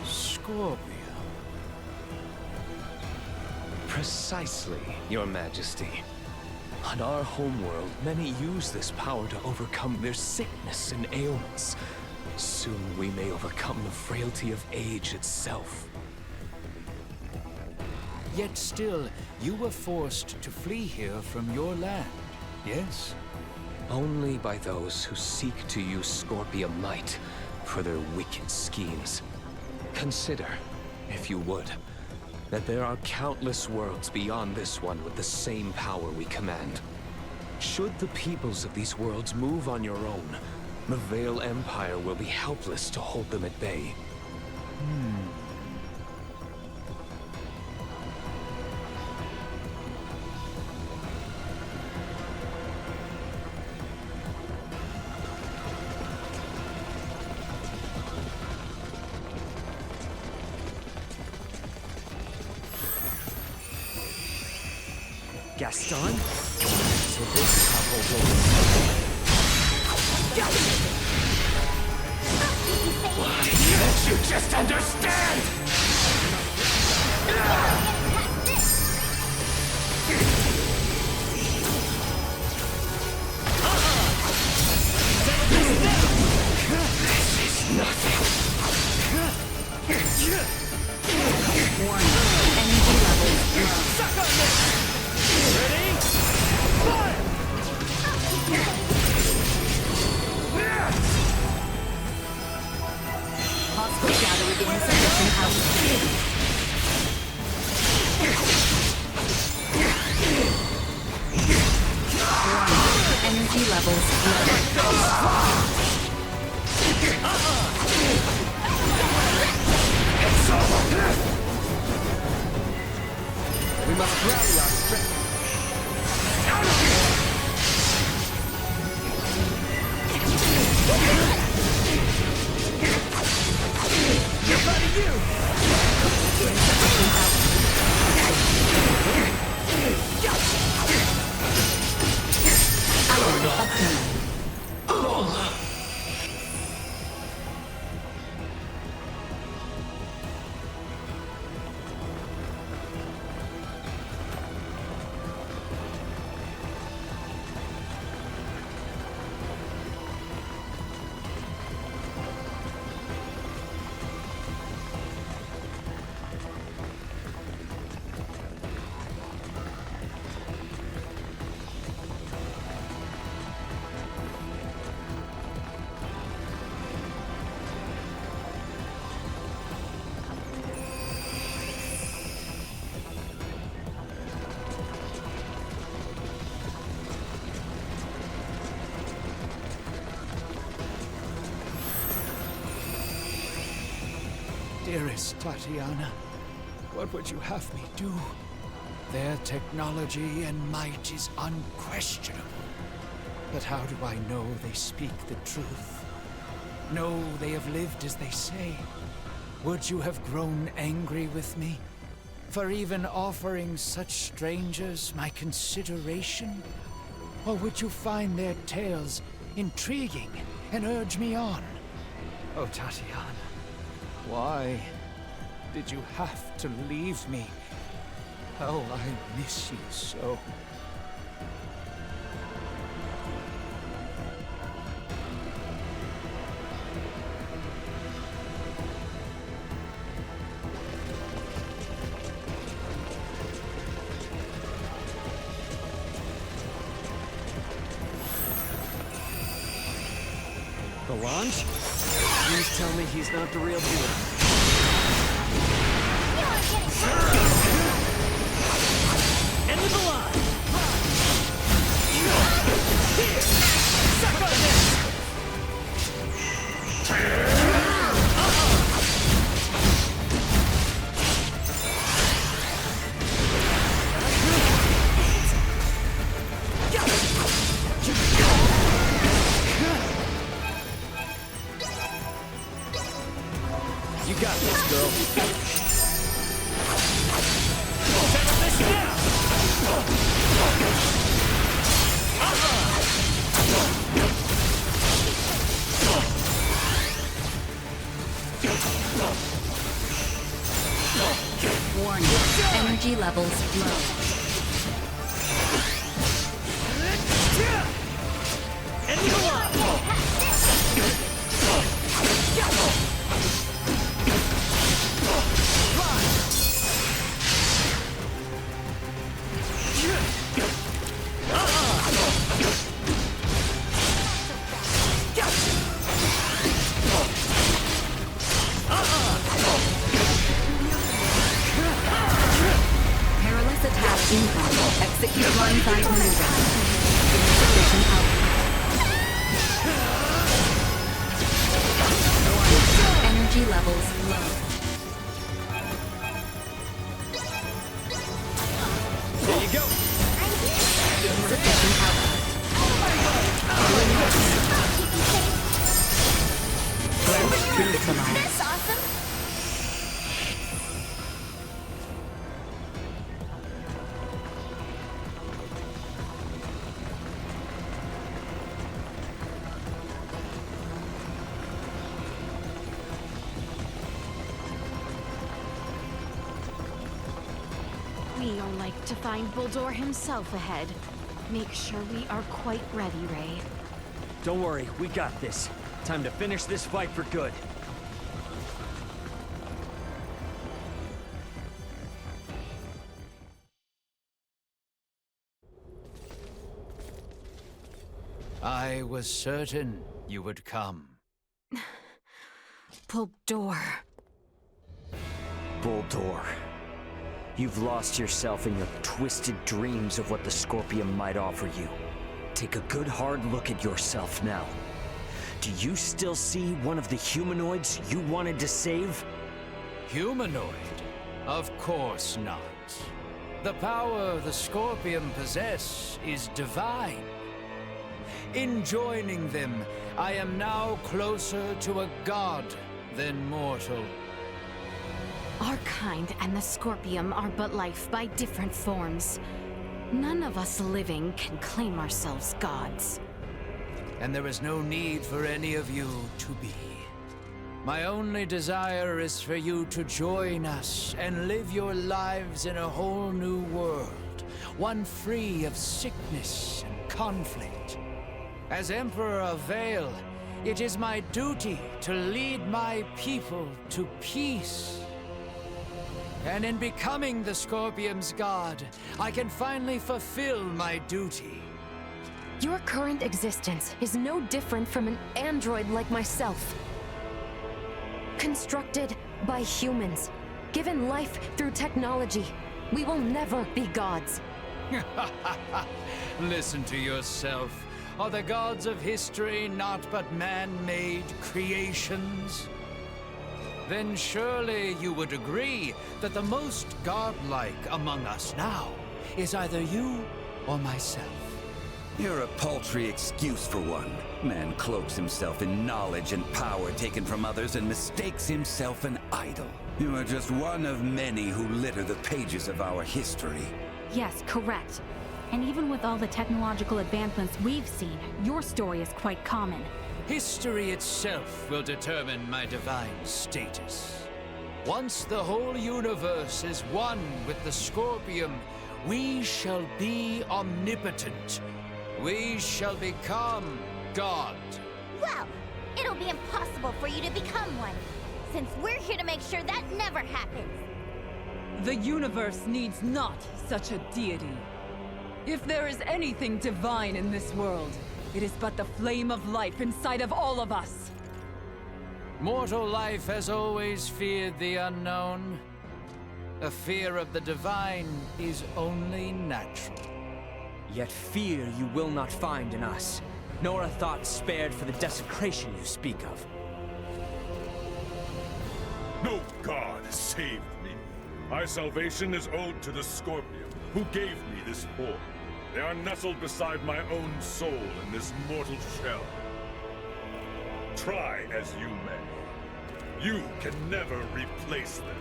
Scorpium. Precisely, Your Majesty. On our homeworld, many use this power to overcome their sickness and ailments. Soon we may overcome the frailty of age itself. Yet still, you were forced to flee here from your land, yes? Only by those who seek to use Scorpium might for their wicked schemes. Consider, if you would, that there are countless worlds beyond this one with the same power we command. Should the peoples of these worlds move on your own, the Vey'l Empire will be helpless to hold them at bay. Gaston? So this is how Bohld'or Why can't you just understand? This is nothing. warning. Energy levels low. Suck on this! Ready? Fire! Hostile shadow with insufficient altitude. Warning. Energy levels low. It's over! Dearest Tatiana, what would you have me do? Their technology and might is unquestionable. But how do I know they speak the truth? Know they have lived as they say? Would you have grown angry with me for even offering such strangers my consideration? Or would you find their tales intriguing and urge me on? Oh, Tatiana, why did you have to leave me? Oh, I miss you so. Velanj? Please tell me he's not the real deal. End of the line! Here! Suck on this! You got this, girl. Settle this down! Warning. Energy levels low. End the line! Perilous attack incoming. Execute blindside maneuver. Insufficient output. Energy levels low. There you go. Insufficient output. Neutralized. That's awesome! We are like to find Bohld'or himself ahead. Make sure we are quite ready, Ray. Don't worry, we got this. Time to finish this fight for good. I was certain you would come. Bohld'or. Bohld'or. You've lost yourself in your twisted dreams of what the Scorpium might offer you. Take a good hard look at yourself now. Do you still see one of the humanoids you wanted to save? Humanoid? Of course not. The power the Scorpium possess is divine. In joining them, I am now closer to a god than mortal. Our kind and the Scorpium are but life by different forms. None of us living can claim ourselves gods. And there is no need for any of you to be. My only desire is for you to join us and live your lives in a whole new world, one free of sickness and conflict. As Emperor of Vey'l, it is my duty to lead my people to peace. And in becoming the Scorpium's god, I can finally fulfill my duty. Your current existence is no different from an android like myself. Constructed by humans, given life through technology, we will never be gods. Listen to yourself. Are the gods of history not but man-made creations? then surely you would agree that the most godlike among us now is either you or myself. You're a paltry excuse for one. Man cloaks himself in knowledge and power taken from others and mistakes himself an idol. You are just one of many who litter the pages of our history. Yes, correct. And even with all the technological advancements we've seen, your story is quite common. History itself will determine my divine status. Once the whole universe is one with the Scorpium, we shall be omnipotent. We shall become God. Well, it'll be impossible for you to become one, since we're here to make sure that never happens. The universe needs not such a deity. If there is anything divine in this world, it is but the flame of life inside of all of us. Mortal life has always feared the unknown. A fear of the divine is only natural. Yet fear you will not find in us, nor a thought spared for the desecration you speak of. No god saved me. My salvation is owed to the Scorpium, who gave me this form. They are nestled beside my own soul in this mortal shell. Try as you may, you can never replace them.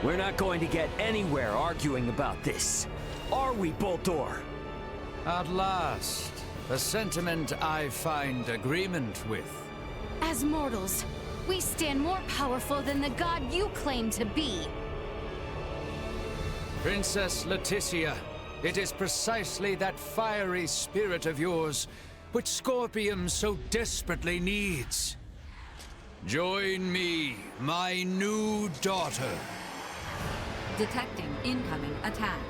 We're not going to get anywhere arguing about this. Are we, Bohld'or? At last, a sentiment I find agreement with. As mortals, we stand more powerful than the god you claim to be. Princess Laeticia, it is precisely that fiery spirit of yours which Scorpium so desperately needs. Join me, my new daughter. Detecting incoming attack.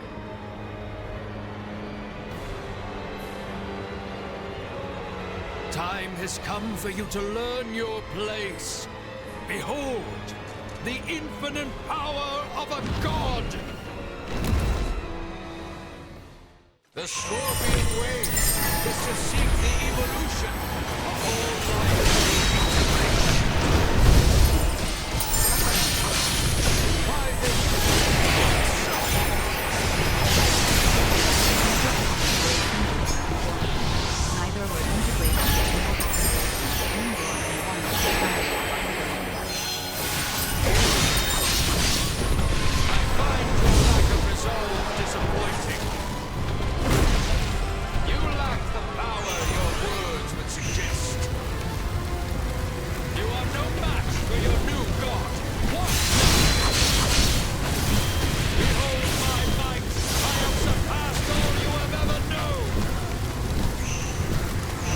Time has come for you to learn your place. Behold, the infinite power of a god! The Scorpion way is to seek the evolution of all life. Why Neither were integrated. I find your lack of resolve disappointing. You lack the power your words would suggest. You are no match for your new god. What? Behold my might! I have surpassed all you have ever known!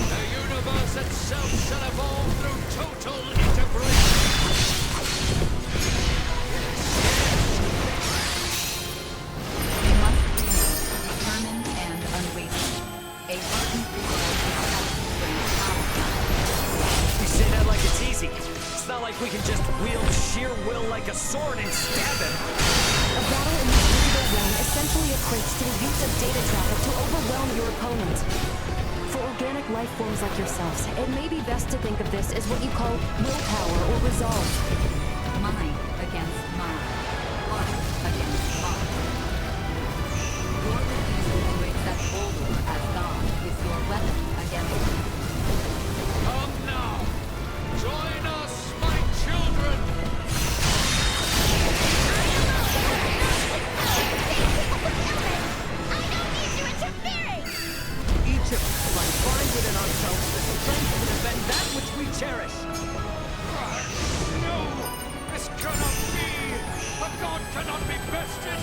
The universe itself shall evolve through total integration! They must remain determined and unwavering. A hardened resolve brings power. You say that like it's easy. It's not like we can just wield sheer will like a sword and stab him. A battle in this digital realm essentially equates to the use of data traffic to overwhelm your opponent. For organic life forms like yourselves, it may be best to think of this as what you call willpower or resolve. Mind against mind. Heart against heart. Your refusal to accept Bohld'or as God is your weapon against him. Come now! Join us, my children! Each of us must find within ourselves the strength to defend that which we cherish. No! This cannot be! A god cannot be bested!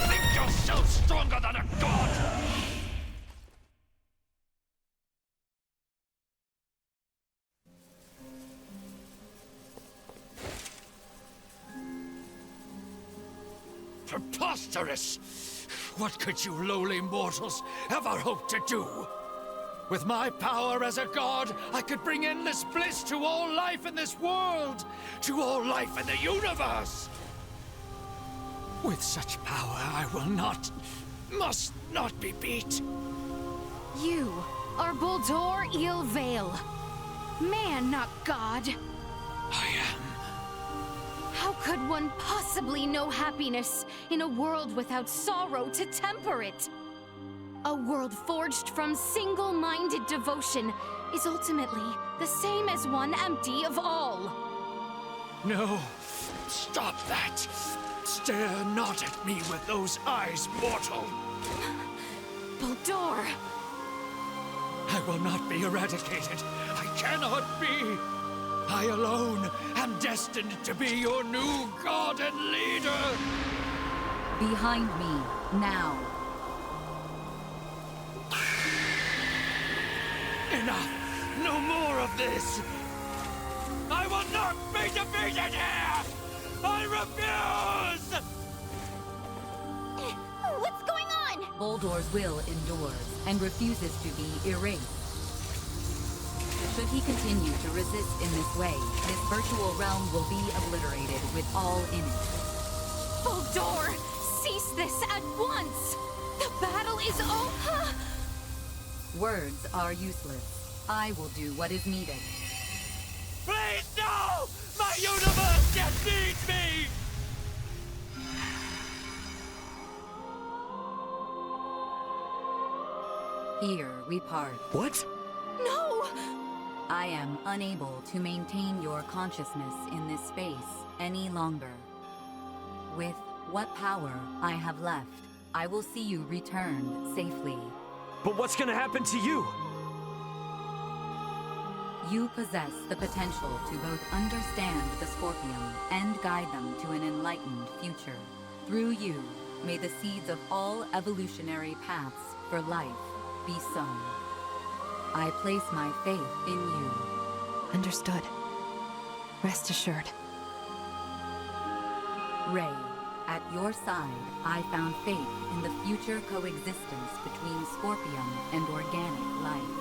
Think yourself stronger than a god! Preposterous! What could you lowly mortals ever hope to do? With my power as a god, I could bring endless bliss to all life in this world, to all life in the universe! With such power, I will not, must not be beat. You are Bohld'or Vey'l. Man, not God. I am. How could one possibly know happiness in a world without sorrow to temper it? A world forged from single-minded devotion is ultimately the same as one empty of all. No. Stop that. Stare not at me with those eyes, mortal. Bohld'or! I will not be eradicated. I cannot be. I alone am destined to be your new god and leader. Behind me, now. Enough. No more of this. I will not be defeated here. I refuse! What's going on? Bohld'or's will endures and refuses to be erased. Should he continue to resist in this way, this virtual realm will be obliterated with all in it. Bohld'or! Cease this at once! The battle is over! Words are useless. I will do what is needed. Please, no! My universe just needs me! Here we part. What? No! I am unable to maintain your consciousness in this space any longer. With what power I have left, I will see you return safely. But what's gonna happen to you? You possess the potential to both understand the Scorpium and guide them to an enlightened future. Through you, may the seeds of all evolutionary paths for life be sown. I place my faith in you. Understood. Rest assured. Ray, at your side, I found faith in the future coexistence between Scorpium and organic life.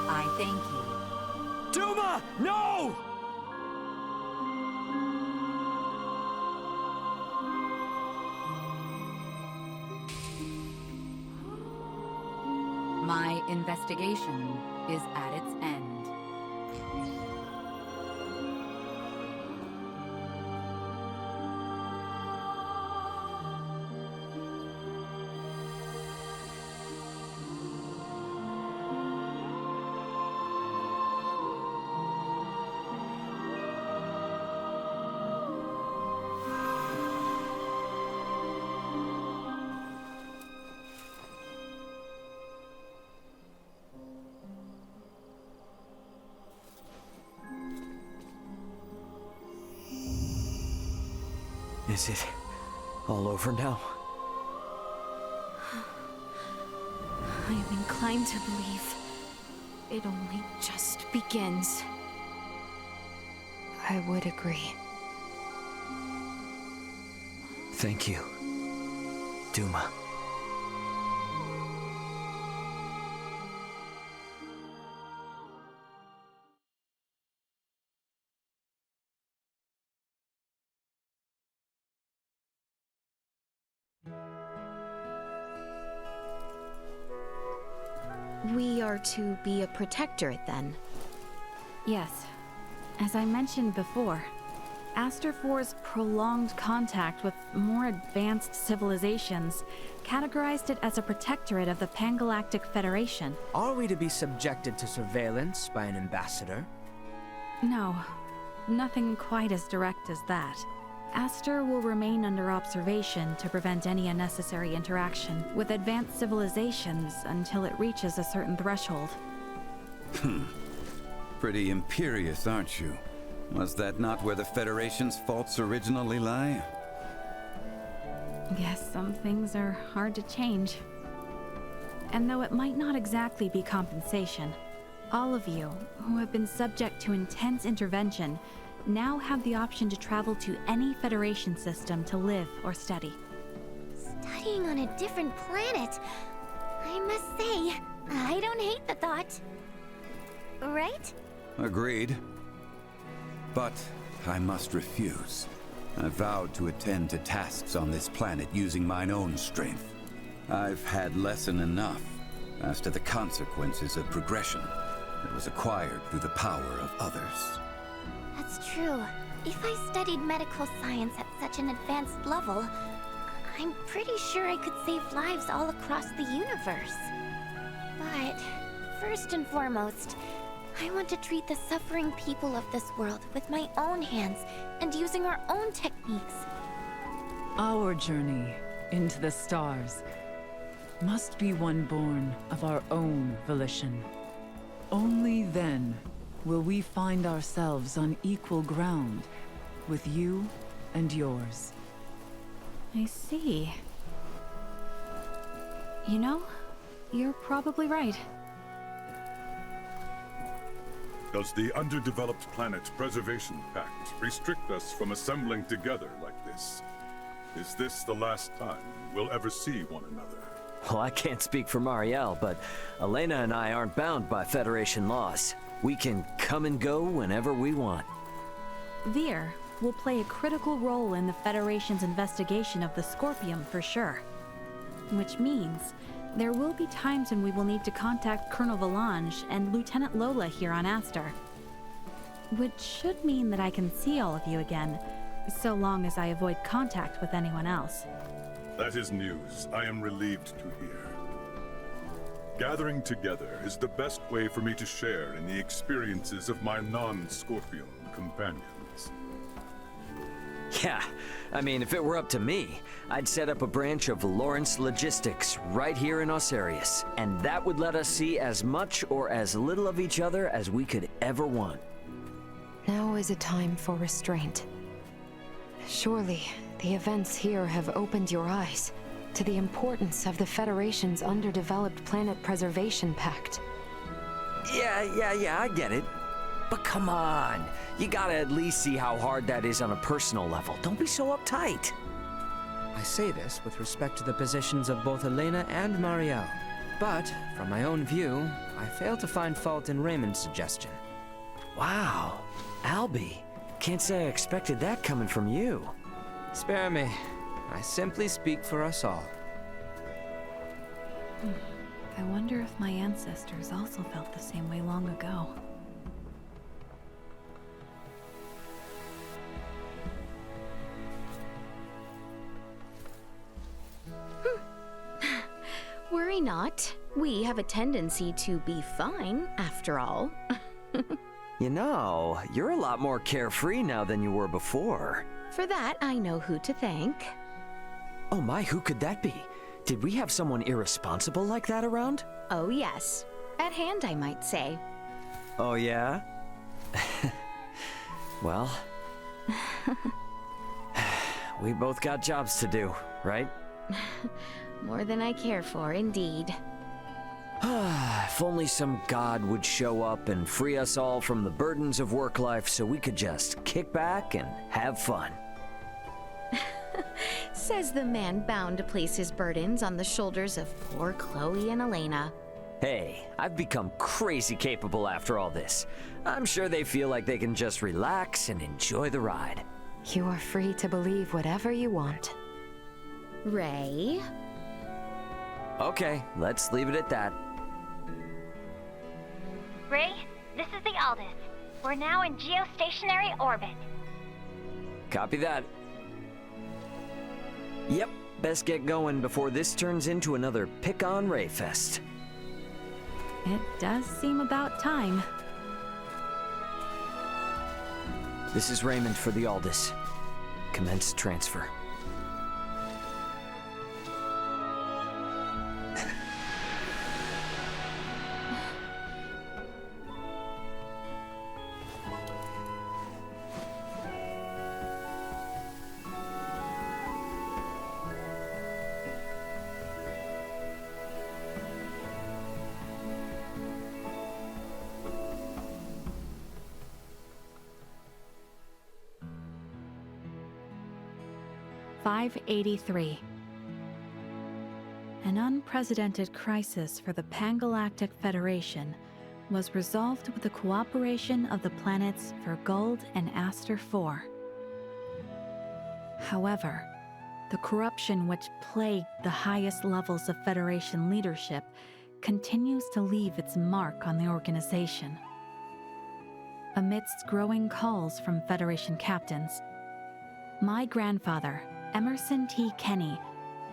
I thank you. Duma! No! My investigation is at its end. Is it all over now? I am inclined to believe it only just begins. I would agree. Thank you, Duma. We are to be a protectorate, then? Yes. As I mentioned before, Aster IV's prolonged contact with more advanced civilizations categorized it as a protectorate of the Pangalactic Federation. Are we to be subjected to surveillance by an ambassador? No, nothing quite as direct as that. Aster will remain under observation to prevent any unnecessary interaction with advanced civilizations until it reaches a certain threshold. Pretty imperious, aren't you? Was that not where the Federation's faults originally lie? Yes, some things are hard to change. And though it might not exactly be compensation, all of you who have been subject to intense intervention now have the option to travel to any Federation system to live or study. Studying on a different planet. I must say, I don't hate the thought. Right? Agreed. But I must refuse. I vowed to attend to tasks on this planet using mine own strength. I've had lesson enough as to the consequences of progression. that was acquired through the power of others. That's true. If I studied medical science at such an advanced level, I'm pretty sure I could save lives all across the universe. But first and foremost, I want to treat the suffering people of this world with my own hands and using our own techniques. Our journey into the stars must be one born of our own volition. Only then will we find ourselves on equal ground with you and yours. I see. You know, you're probably right. Does the Underdeveloped Planet Preservation Pact restrict us from assembling together like this? Is this the last time we'll ever see one another? Well, I can't speak for Marielle, but Elena and I aren't bound by Federation laws. We can come and go whenever we want. Vey'l will play a critical role in the Federation's investigation of the Scorpium for sure. Which means there will be times when we will need to contact Colonel Velanj and Lieutenant Lola here on Aster. Which should mean that I can see all of you again, so long as I avoid contact with anyone else. That is news I am relieved to hear. Gathering together is the best way for me to share in the experiences of my non-Scorpium companions. Yeah, I mean, if it were up to me, I'd set up a branch of Lawrence Logistics right here in Osarius, and that would let us see as much or as little of each other as we could ever want. Now is a time for restraint. Surely, the events here have opened your eyes to the importance of the Federation's Underdeveloped Planet Preservation Pact. Yeah, I get it. But come on, you gotta at least see how hard that is on a personal level. Don't be so uptight. I say this with respect to the positions of both Elena and Marielle. But, from my own view, I fail to find fault in Raymond's suggestion. Wow, Albie. Can't say I expected that coming from you. Spare me. I simply speak for us all. I wonder if my ancestors also felt the same way long ago. Worry not. We have a tendency to be fine, after all. You know, you're a lot more carefree now than you were before. For that, I know who to thank. Oh my, who could that be? Did we have someone irresponsible like that around? Oh yes. At hand, I might say. Oh yeah? Well... we both got jobs to do, right? More than I care for, indeed. If only some god would show up and free us all from the burdens of work life so we could just kick back and have fun. Says the man bound to place his burdens on the shoulders of poor Chloe and Elena. Hey, I've become crazy capable after all this. I'm sure they feel like they can just relax and enjoy the ride. You are free to believe whatever you want. Ray? Okay, let's leave it at that. Ray, this is the Aldous. We're now in geostationary orbit. Copy that. Yep, best get going before this turns into another pick-on Ray fest. It does seem about time. This is Raymond for the Aldous. Commence transfer. .583. An unprecedented crisis for the Pangalactic Federation was resolved with the cooperation of the planets Vey'l and Aster IV. However, the corruption which plagued the highest levels of Federation leadership continues to leave its mark on the organization. Amidst growing calls from Federation captains, my grandfather, Emerson T. Kenny,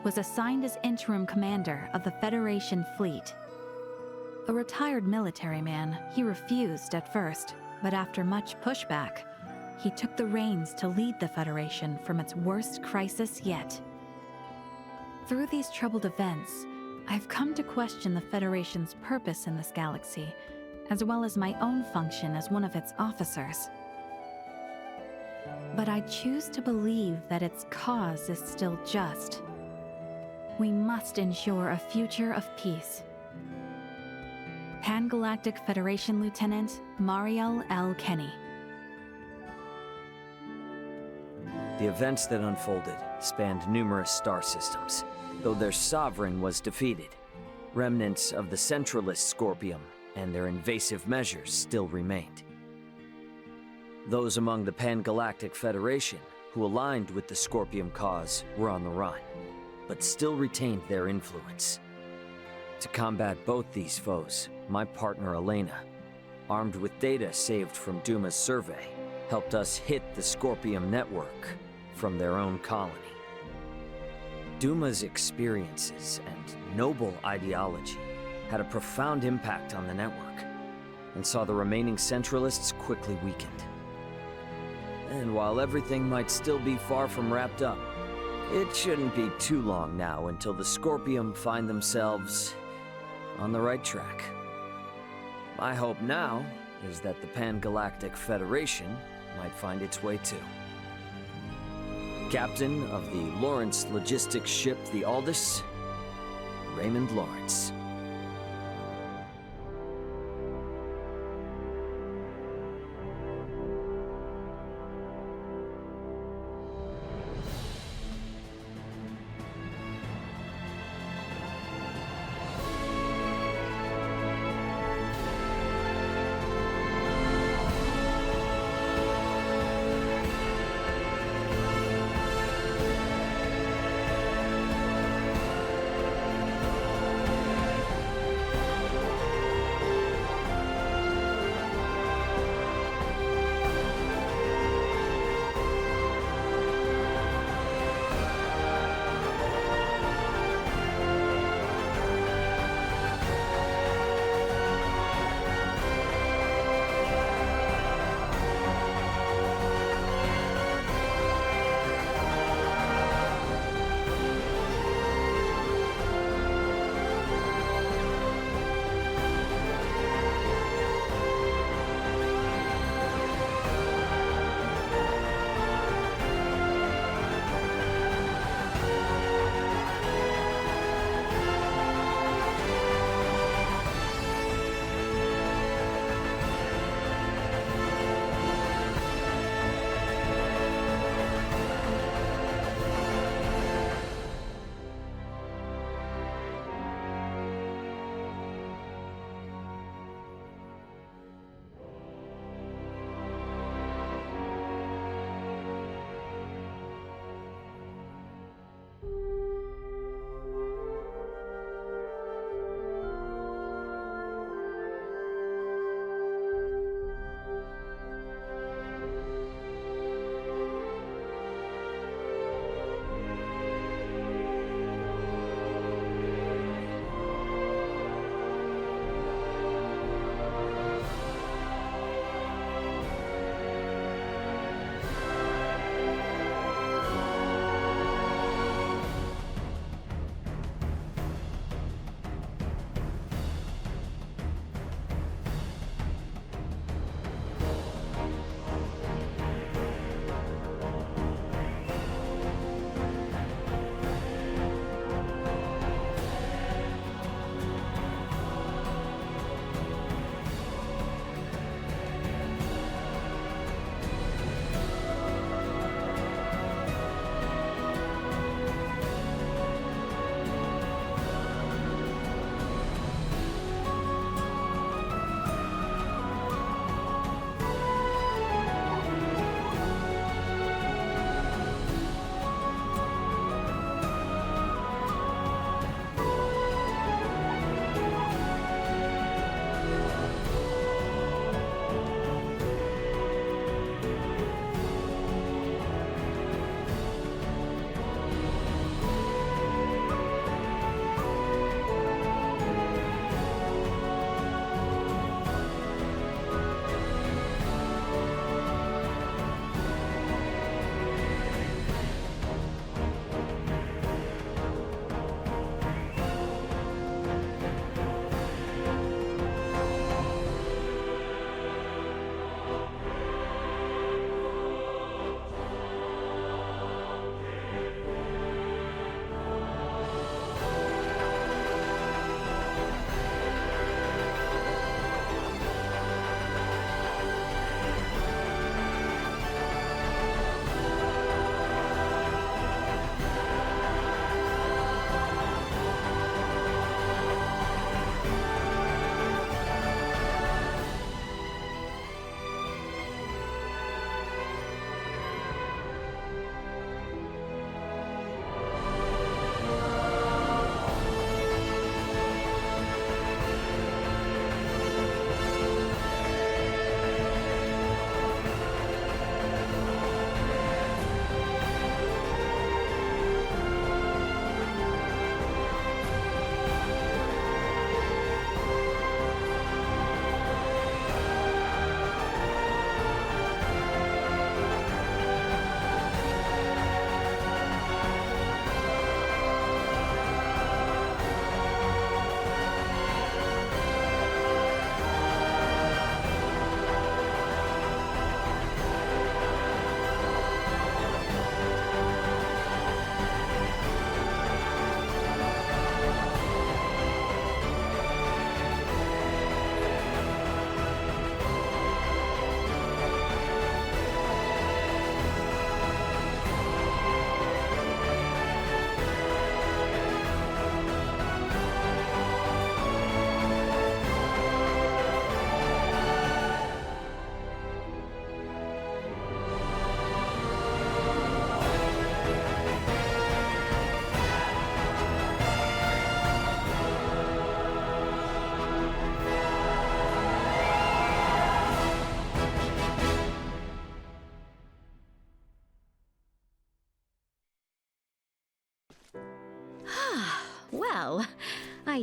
was assigned as interim commander of the Federation fleet. A retired military man, he refused at first, but after much pushback, he took the reins to lead the Federation from its worst crisis yet. Through these troubled events, I've come to question the Federation's purpose in this galaxy, as well as my own function as one of its officers. But I choose to believe that its cause is still just. We must ensure a future of peace. Pan-Galactic Federation Lieutenant Mariel L. Kenny. The events that unfolded spanned numerous star systems, though their sovereign was defeated. Remnants of the centralist Scorpium and their invasive measures still remained. Those among the Pan-Galactic Federation who aligned with the Scorpium cause were on the run, but still retained their influence. To combat both these foes, my partner Elena, armed with data saved from Duma's survey, helped us hit the Scorpium Network from their own colony. Duma's experiences and noble ideology had a profound impact on the network, and saw the remaining Centralists quickly weakened. And while everything might still be far from wrapped up, it shouldn't be too long now until the Scorpium find themselves on the right track. My hope now is that the Pan-Galactic Federation might find its way too. Captain of the Lawrence logistics ship the Aldous, Raymond Lawrence.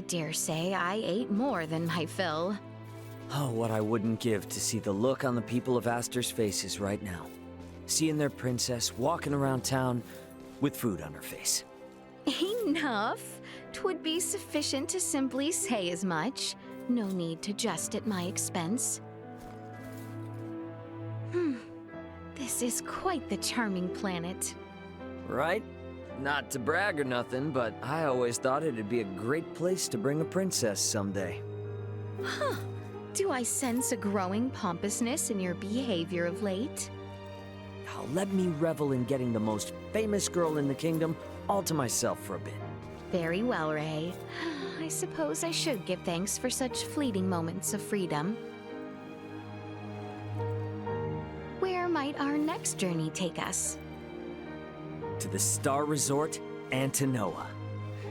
I dare say I ate more than my fill. Oh, what I wouldn't give to see the look on the people of Aster's faces right now. Seeing their princess walking around town with food on her face. Enough. 'Twould be sufficient to simply say as much. No need to jest at my expense. This is quite the charming planet. Right? Not to brag or nothing, but I always thought it'd be a great place to bring a princess someday. Huh. Do I sense a growing pompousness in your behavior of late? Now let me revel in getting the most famous girl in the kingdom all to myself for a bit. Very well, Ray. I suppose I should give thanks for such fleeting moments of freedom. Where might our next journey take us? To the Star Resort and to Noah.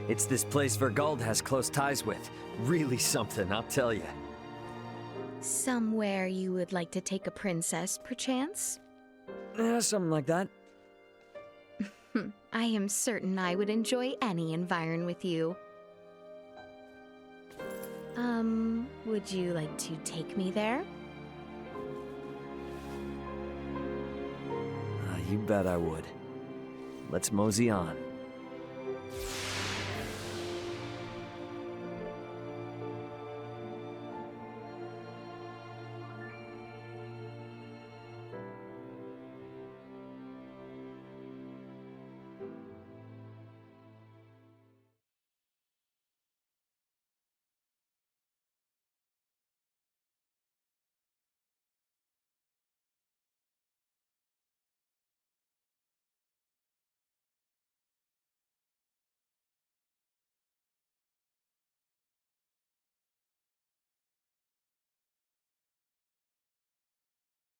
It's this place Vey'l has close ties with. Really something, I'll tell you. Somewhere you would like to take a princess, perchance? Something like that. I am certain I would enjoy any environ with you. Would you like to take me there? You bet I would. Let's mosey on.